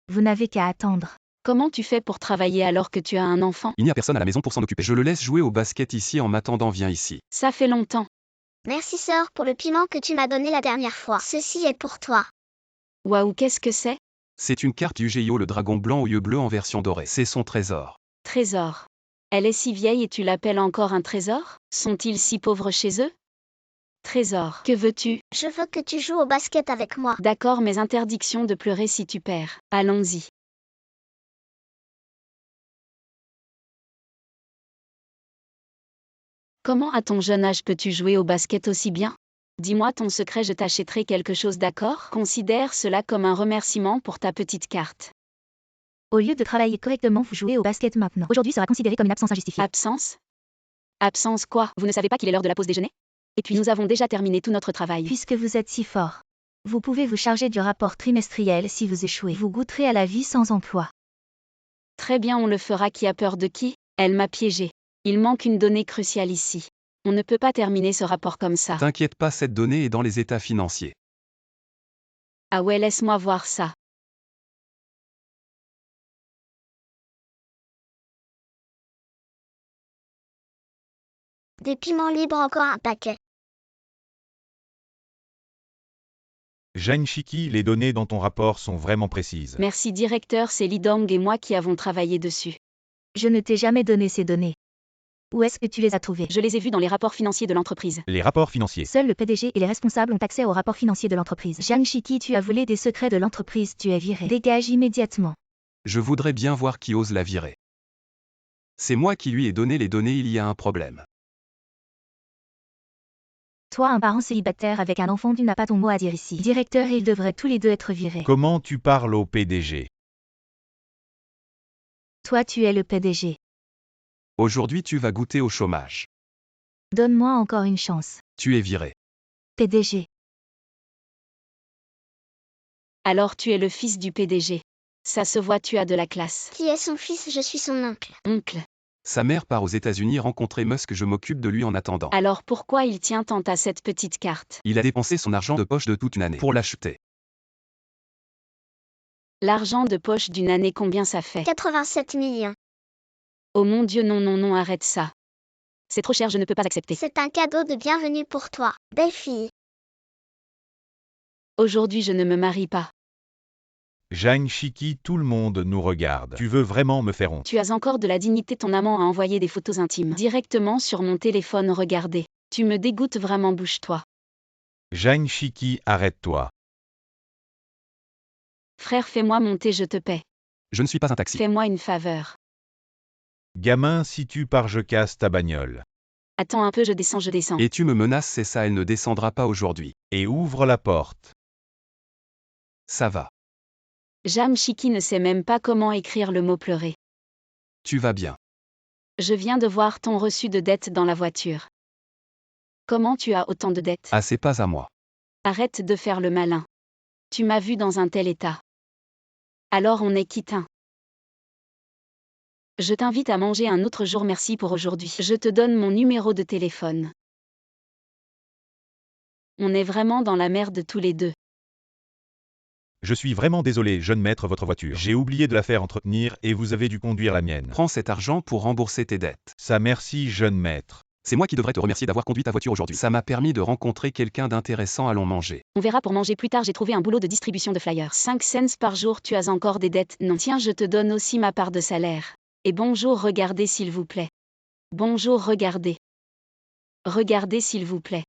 Vous n'avez qu'à attendre. Comment tu fais pour travailler alors que tu as un enfant? Il n'y a personne à la maison pour s'en occuper. Je le laisse jouer au basket ici en m'attendant, viens ici. Ça fait longtemps. Merci sœur pour le piment que tu m'as donné la dernière fois. Ceci est pour toi. Waouh, qu'est-ce que c'est? C'est une carte Yu-Gi-Oh! Le dragon blanc aux yeux bleus en version dorée. C'est son trésor. Trésor. Elle est si vieille et tu l'appelles encore un trésor? Sont-ils si pauvres chez eux? Trésor. Que veux-tu? Je veux que tu joues au basket avec moi. D'accord, mais interdiction de pleurer si tu perds. Allons-y. Comment à ton jeune âge peux-tu jouer au basket aussi bien? Dis-moi ton secret, je t'achèterai quelque chose, d'accord? Considère cela comme un remerciement pour ta petite carte. Au lieu de travailler correctement, vous jouez au basket maintenant. Aujourd'hui sera considéré comme une absence injustifiée. Absence? Absence quoi? Vous ne savez pas qu'il est l'heure de la pause déjeuner? Et puis nous avons déjà terminé tout notre travail. Puisque vous êtes si fort, vous pouvez vous charger du rapport trimestriel si vous échouez. Vous goûterez à la vie sans emploi. Très bien, on le fera. Qui a peur de qui? Elle m'a piégé. Il manque une donnée cruciale ici. On ne peut pas terminer ce rapport comme ça. T'inquiète pas, cette donnée est dans les états financiers. Ah ouais, laisse-moi voir ça. Des piments libres, encore un paquet. Jane Shiki, les données dans ton rapport sont vraiment précises. Merci directeur, c'est Lidong et moi qui avons travaillé dessus. Je ne t'ai jamais donné ces données. Où est-ce que tu les as trouvées? Je les ai vus dans les rapports financiers de l'entreprise. Les rapports financiers. Seul le PDG et les responsables ont accès aux rapports financiers de l'entreprise. Jane Shiki, tu as volé des secrets de l'entreprise, tu es viré. Dégage immédiatement. Je voudrais bien voir qui ose la virer. C'est moi qui lui ai donné les données, il y a un problème. Toi, un parent célibataire avec un enfant, tu n'as pas ton mot à dire ici. Directeur, ils devraient tous les deux être virés. Comment tu parles au PDG? Toi, tu es le PDG. Aujourd'hui tu vas goûter au chômage. Donne-moi encore une chance. Tu es viré. PDG. Alors tu es le fils du PDG. Ça se voit, tu as de la classe. Qui est son fils? Je suis son oncle. Oncle. Sa mère part aux États-Unis rencontrer Musk, je m'occupe de lui en attendant. Alors pourquoi il tient tant à cette petite carte? Il a dépensé son argent de poche de toute une année pour l'acheter. L'argent de poche d'une année, combien ça fait? 87 millions. Oh mon Dieu, non, non, non, arrête ça. C'est trop cher, je ne peux pas accepter. C'est un cadeau de bienvenue pour toi. Belle fille. Aujourd'hui, je ne me marie pas. Jane Shiki, tout le monde nous regarde. Tu veux vraiment me faire honte? Tu as encore de la dignité, ton amant a envoyé des photos intimes directement sur mon téléphone, regardez. Tu me dégoûtes vraiment, bouge-toi. Jane Shiki, arrête-toi. Frère, fais-moi monter, je te paie. Je ne suis pas un taxi. Fais-moi une faveur. Gamin, si tu pars, je casse ta bagnole. Attends un peu, je descends, je descends. Et tu me menaces, c'est ça, elle ne descendra pas aujourd'hui. Et ouvre la porte. Ça va. Jam Shiki ne sait même pas comment écrire le mot pleurer. Tu vas bien. Je viens de voir ton reçu de dette dans la voiture. Comment tu as autant de dettes? Ah, c'est pas à moi. Arrête de faire le malin. Tu m'as vu dans un tel état. Alors on est quitte. Je t'invite à manger un autre jour, merci pour aujourd'hui. Je te donne mon numéro de téléphone. On est vraiment dans la merde tous les deux. Je suis vraiment désolé, jeune maître, votre voiture. J'ai oublié de la faire entretenir et vous avez dû conduire la mienne. Prends cet argent pour rembourser tes dettes. Ça, merci, jeune maître. C'est moi qui devrais te remercier d'avoir conduit ta voiture aujourd'hui. Ça m'a permis de rencontrer quelqu'un d'intéressant, allons manger. On verra pour manger plus tard, j'ai trouvé un boulot de distribution de flyers. 5 cents par jour, tu as encore des dettes? Non. Tiens, je te donne aussi ma part de salaire. Et bonjour, regardez s'il vous plaît. Bonjour, regardez. Regardez s'il vous plaît.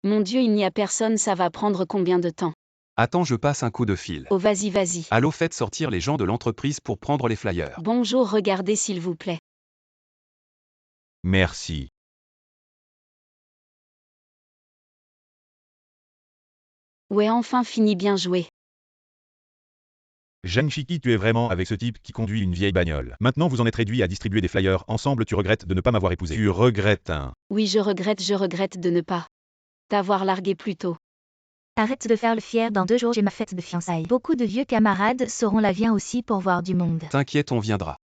Mon Dieu, il n'y a personne, ça va prendre combien de temps? Attends, je passe un coup de fil. Oh, vas-y, vas-y. Allô, faites sortir les gens de l'entreprise pour prendre les flyers. Bonjour, regardez s'il vous plaît. Merci. Ouais, enfin fini, bien joué. Jane Shiki, tu es vraiment avec ce type qui conduit une vieille bagnole. Maintenant vous en êtes réduit à distribuer des flyers. Ensemble tu regrettes de ne pas m'avoir épousé. Tu regrettes, hein? Oui, je regrette de ne pas t'avoir largué plus tôt. Arrête de faire le fier, dans 2 jours j'ai ma fête de fiançailles. Beaucoup de vieux camarades seront là, viens aussi pour voir du monde. T'inquiète, on viendra.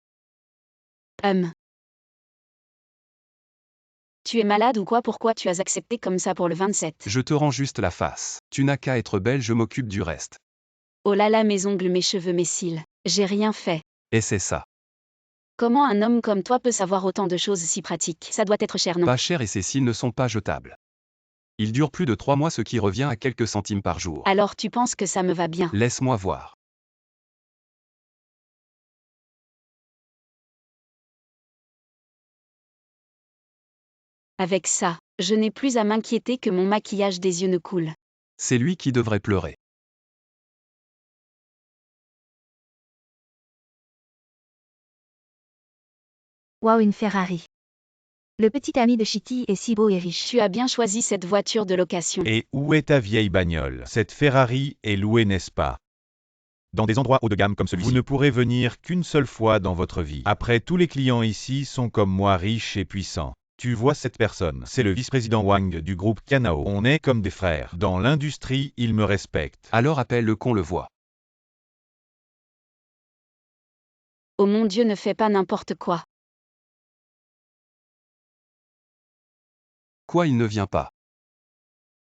Tu es malade ou quoi? Pourquoi tu as accepté comme ça pour le 27? Je te rends juste la face. Tu n'as qu'à être belle, je m'occupe du reste. Oh là là, mes ongles, mes cheveux, mes cils. J'ai rien fait. Et c'est ça. Comment un homme comme toi peut savoir autant de choses si pratiques? Ça doit être cher, non? Pas cher et ces cils ne sont pas jetables. Ils durent plus de 3 mois, ce qui revient à quelques centimes par jour. Alors tu penses que ça me va bien? Laisse-moi voir. Avec ça, je n'ai plus à m'inquiéter que mon maquillage des yeux ne coule. C'est lui qui devrait pleurer. Waouh, une Ferrari. Le petit ami de Chitty est si beau et riche. Tu as bien choisi cette voiture de location. Et où est ta vieille bagnole? Cette Ferrari est louée, n'est-ce pas? Dans des endroits haut de gamme comme celui-ci, vous ne pourrez venir qu'une seule fois dans votre vie. Après, tous les clients ici sont comme moi, riches et puissants. Tu vois cette personne, c'est le vice-président Wang du groupe Canao. On est comme des frères. Dans l'industrie, il me respecte. Alors appelle-le qu'on le voit. Oh mon Dieu, ne fais pas n'importe quoi. Quoi, il ne vient pas?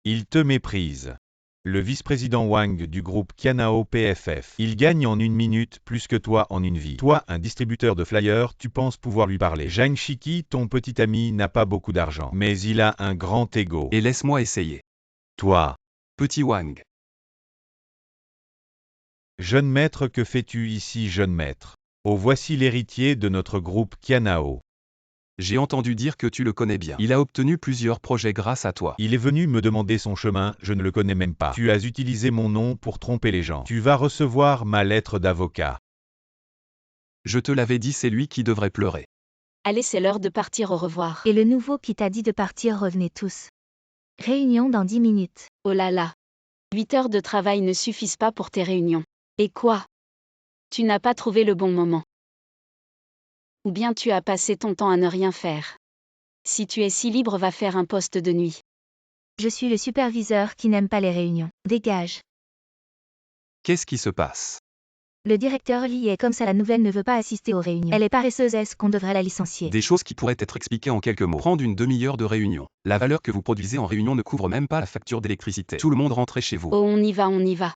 Il te méprise. Le vice-président Wang du groupe Canao PFF. Il gagne en 1 minute plus que toi en une vie. Toi, un distributeur de flyers, tu penses pouvoir lui parler. Zhang Shiki, ton petit ami, n'a pas beaucoup d'argent, mais il a un grand ego. Et laisse-moi essayer. Toi, Petit Wang. jeune maître, que fais-tu ici, jeune maître? Oh, voici l'héritier de notre groupe Canao. J'ai entendu dire que tu le connais bien. Il a obtenu plusieurs projets grâce à toi. Il est venu me demander son chemin, je ne le connais même pas. Tu as utilisé mon nom pour tromper les gens. Tu vas recevoir ma lettre d'avocat. Je te l'avais dit, c'est lui qui devrait pleurer. Allez, c'est l'heure de partir, au revoir. Et le nouveau qui t'a dit de partir, revenez tous. Réunion dans 10 minutes. Oh là là. 8 heures de travail ne suffisent pas pour tes réunions. Et quoi? Tu n'as pas trouvé le bon moment. Ou bien tu as passé ton temps à ne rien faire. Si tu es si libre, va faire un poste de nuit. Je suis le superviseur qui n'aime pas les réunions. Dégage. Qu'est-ce qui se passe? Le directeur Lee est comme ça, la nouvelle ne veut pas assister aux réunions. Elle est paresseuse, est-ce qu'on devrait la licencier? Des choses qui pourraient être expliquées en quelques mots. Prendre une demi-heure de réunion. La valeur que vous produisez en réunion ne couvre même pas la facture d'électricité. Tout le monde rentrait chez vous. Oh, on y va, on y va.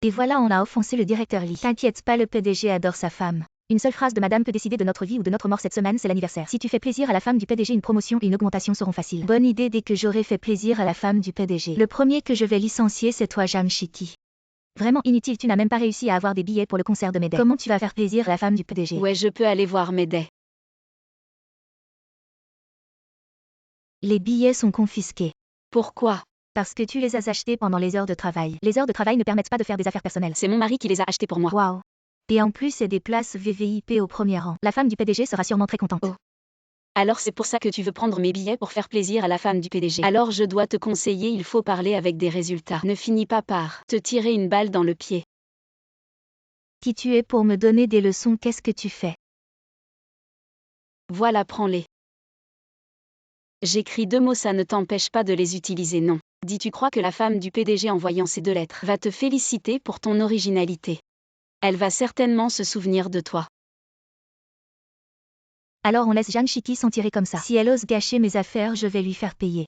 Et voilà, on a offensé le directeur Lee. T'inquiète pas, le PDG adore sa femme. Une seule phrase de madame peut décider de notre vie ou de notre mort cette semaine, c'est l'anniversaire. Si tu fais plaisir à la femme du PDG, une promotion et une augmentation seront faciles. Bonne idée, dès que j'aurai fait plaisir à la femme du PDG. Le premier que je vais licencier, c'est toi, Zhang Shiki. Vraiment inutile, tu n'as même pas réussi à avoir des billets pour le concert de Médée. Comment tu vas faire plaisir à la femme du PDG? Ouais, je peux aller voir Médée. Les billets sont confisqués. Pourquoi? Parce que tu les as achetés pendant les heures de travail. Les heures de travail ne permettent pas de faire des affaires personnelles. C'est mon mari qui les a achetés pour moi. Waouh. Et en plus, c'est des places VVIP au premier rang. La femme du PDG sera sûrement très contente. Oh. Alors c'est pour ça que tu veux prendre mes billets pour faire plaisir à la femme du PDG. Alors je dois te conseiller, il faut parler avec des résultats. Ne finis pas par te tirer une balle dans le pied. Qui tu es pour me donner des leçons? Qu'est-ce que tu fais? Voilà, prends-les. J'écris 2 mots, ça ne t'empêche pas de les utiliser, non. Dis, tu crois que la femme du PDG, en voyant ces 2 lettres, va te féliciter pour ton originalité? Elle va certainement se souvenir de toi. Alors on laisse Zhang Shiki s'en tirer comme ça. Si elle ose gâcher mes affaires, je vais lui faire payer.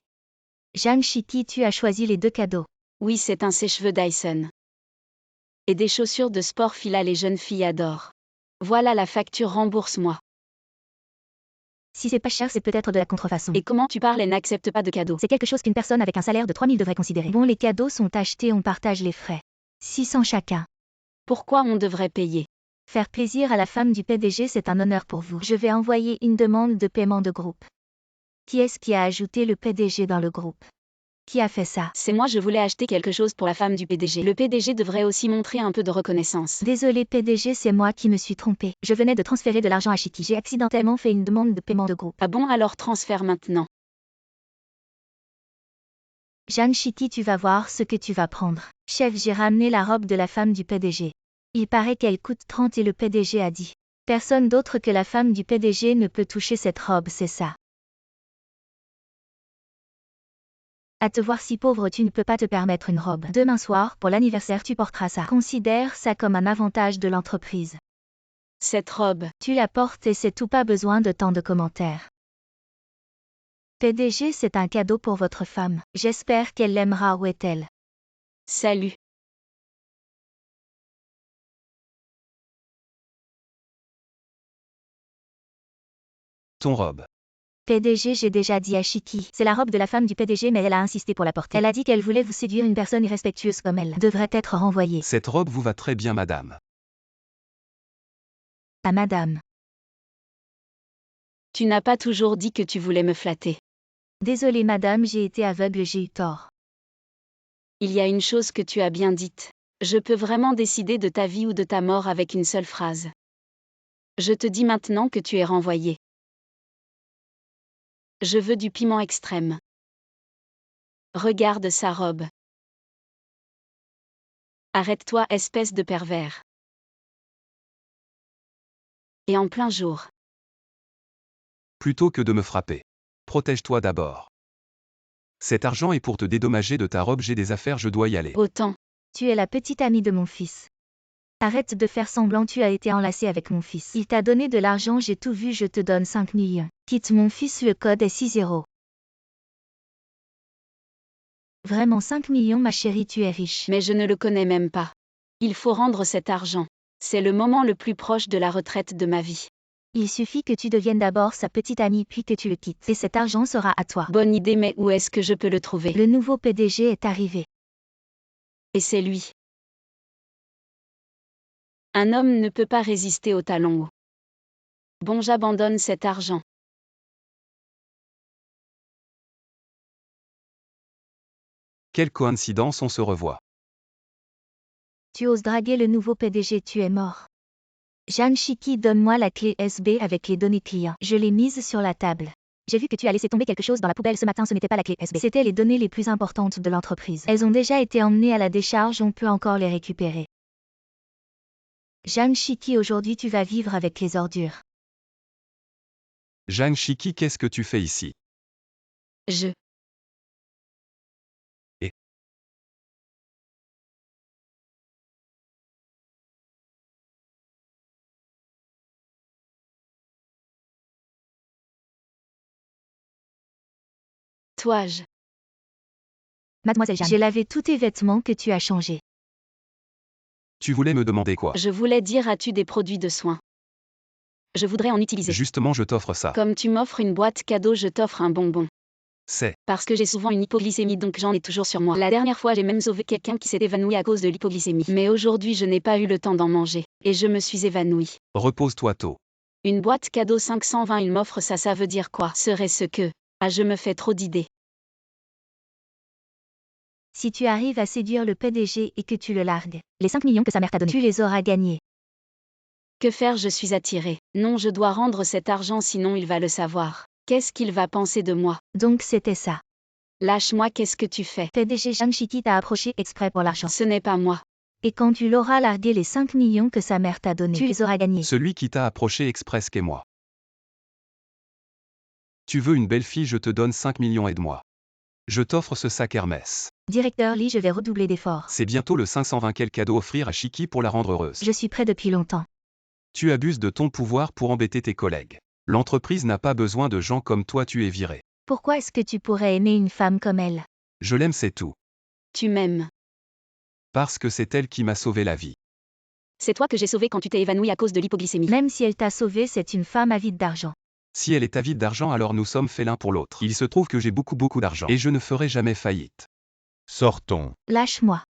Zhang Shiki, tu as choisi les 2 cadeaux. Oui, c'est un sèche-cheveux Dyson. Et des chaussures de sport Fila, les jeunes filles adorent. Voilà la facture, rembourse-moi. Si c'est pas cher, c'est peut-être de la contrefaçon. Et comment tu parles et n'acceptes pas de cadeaux? C'est quelque chose qu'une personne avec un salaire de 3000 devrait considérer. Bon, les cadeaux sont achetés, on partage les frais. 600 chacun. Pourquoi on devrait payer? Faire plaisir à la femme du PDG, c'est un honneur pour vous. Je vais envoyer une demande de paiement de groupe. Qui est-ce qui a ajouté le PDG dans le groupe? Qui a fait ça? C'est moi, je voulais acheter quelque chose pour la femme du PDG. Le PDG devrait aussi montrer un peu de reconnaissance. Désolé PDG, c'est moi qui me suis trompé. Je venais de transférer de l'argent à Shiki. J'ai accidentellement fait une demande de paiement de groupe. Ah bon, alors transfère maintenant. Zhang Shiki, tu vas voir ce que tu vas prendre. Chef, j'ai ramené la robe de la femme du PDG. Il paraît qu'elle coûte 30 et le PDG a dit. Personne d'autre que la femme du PDG ne peut toucher cette robe, c'est ça. À te voir si pauvre, tu ne peux pas te permettre une robe. Demain soir, pour l'anniversaire, tu porteras ça. Considère ça comme un avantage de l'entreprise. Cette robe. Tu la portes et c'est tout, pas besoin de tant de commentaires. PDG, c'est un cadeau pour votre femme. J'espère qu'elle l'aimera. Où est-elle? Salut. Ton robe. PDG, j'ai déjà dit à Shiki. C'est la robe de la femme du PDG, mais elle a insisté pour la porter. Elle a dit qu'elle voulait vous séduire, une personne irrespectueuse comme elle devrait être renvoyée. Cette robe vous va très bien, madame. À madame. Tu n'as pas toujours dit que tu voulais me flatter. Désolée madame, j'ai été aveugle, j'ai eu tort. Il y a une chose que tu as bien dite. Je peux vraiment décider de ta vie ou de ta mort avec une seule phrase. Je te dis maintenant que tu es renvoyé. Je veux du piment extrême. Regarde sa robe. Arrête-toi, espèce de pervers. Et en plein jour. Plutôt que de me frapper. Protège-toi d'abord. Cet argent est pour te dédommager de ta robe, j'ai des affaires, je dois y aller. Autant. Tu es la petite amie de mon fils. Arrête de faire semblant, tu as été enlacé avec mon fils. Il t'a donné de l'argent, j'ai tout vu, je te donne 5 millions. Quitte mon fils, le code est 60. Vraiment 5 millions ma chérie, tu es riche. Mais je ne le connais même pas. Il faut rendre cet argent. C'est le moment le plus proche de la retraite de ma vie. Il suffit que tu deviennes d'abord sa petite amie puis que tu le quittes. Et cet argent sera à toi. Bonne idée, mais où est-ce que je peux le trouver? Le nouveau PDG est arrivé. Et c'est lui. Un homme ne peut pas résister au talon haut. Bon, j'abandonne cet argent. Quelle coïncidence, on se revoit. Tu oses draguer le nouveau PDG, tu es mort. Jeanne Shiki, donne-moi la clé USB avec les données clients. Je l'ai mise sur la table. J'ai vu que tu as laissé tomber quelque chose dans la poubelle ce matin, ce n'était pas la clé USB. C'était les données les plus importantes de l'entreprise. Elles ont déjà été emmenées à la décharge, on peut encore les récupérer. Jeanne Shiki, aujourd'hui tu vas vivre avec les ordures. Jeanne Shiki, qu'est-ce que tu fais ici? Je. Et Toi, Mademoiselle Jeanne, j'ai lavé tous tes vêtements que tu as changés. tu voulais me demander quoi? Je voulais dire, as-tu des produits de soins? Je voudrais en utiliser. Justement, je t'offre ça. Comme tu m'offres une boîte cadeau, je t'offre un bonbon. C'est. Parce que j'ai souvent une hypoglycémie, donc j'en ai toujours sur moi. La dernière fois, j'ai même sauvé quelqu'un qui s'est évanoui à cause de l'hypoglycémie. Mais aujourd'hui, je n'ai pas eu le temps d'en manger. Et je me suis évanouie. Repose-toi tôt. Une boîte cadeau 520, il m'offre ça, ça veut dire quoi? Serait-ce que... Ah, je me fais trop d'idées. Si tu arrives à séduire le PDG et que tu le largues, les 5 millions que sa mère t'a donnés, tu les auras gagnés. Que faire? Je suis attirée. Non, je dois rendre cet argent, sinon il va le savoir. Qu'est-ce qu'il va penser de moi? Donc c'était ça. Lâche-moi, qu'est-ce que tu fais? PDG Jeanne Shiki t'a approché exprès pour l'argent. Ce n'est pas moi. Et quand tu l'auras largué, les 5 millions que sa mère t'a donnés, tu les auras gagnés. Celui qui t'a approché express qu'est moi. Tu veux une belle fille, je te donne 5 millions, aide-moi. Je t'offre ce sac Hermès. Directeur Lee, je vais redoubler d'efforts. C'est bientôt le 520, quel cadeau offrir à Shiki pour la rendre heureuse? Je suis prêt depuis longtemps. Tu abuses de ton pouvoir pour embêter tes collègues. L'entreprise n'a pas besoin de gens comme toi, tu es viré. Pourquoi est-ce que tu pourrais aimer une femme comme elle? Je l'aime, c'est tout. Tu m'aimes. Parce que c'est elle qui m'a sauvé la vie. C'est toi que j'ai sauvé quand tu t'es évanoui à cause de l'hypoglycémie. Même si elle t'a sauvé, c'est une femme avide d'argent. Si elle est avide d'argent, alors nous sommes faits l'un pour l'autre. Il se trouve que j'ai beaucoup d'argent. Et je ne ferai jamais faillite. Sortons. Lâche-moi.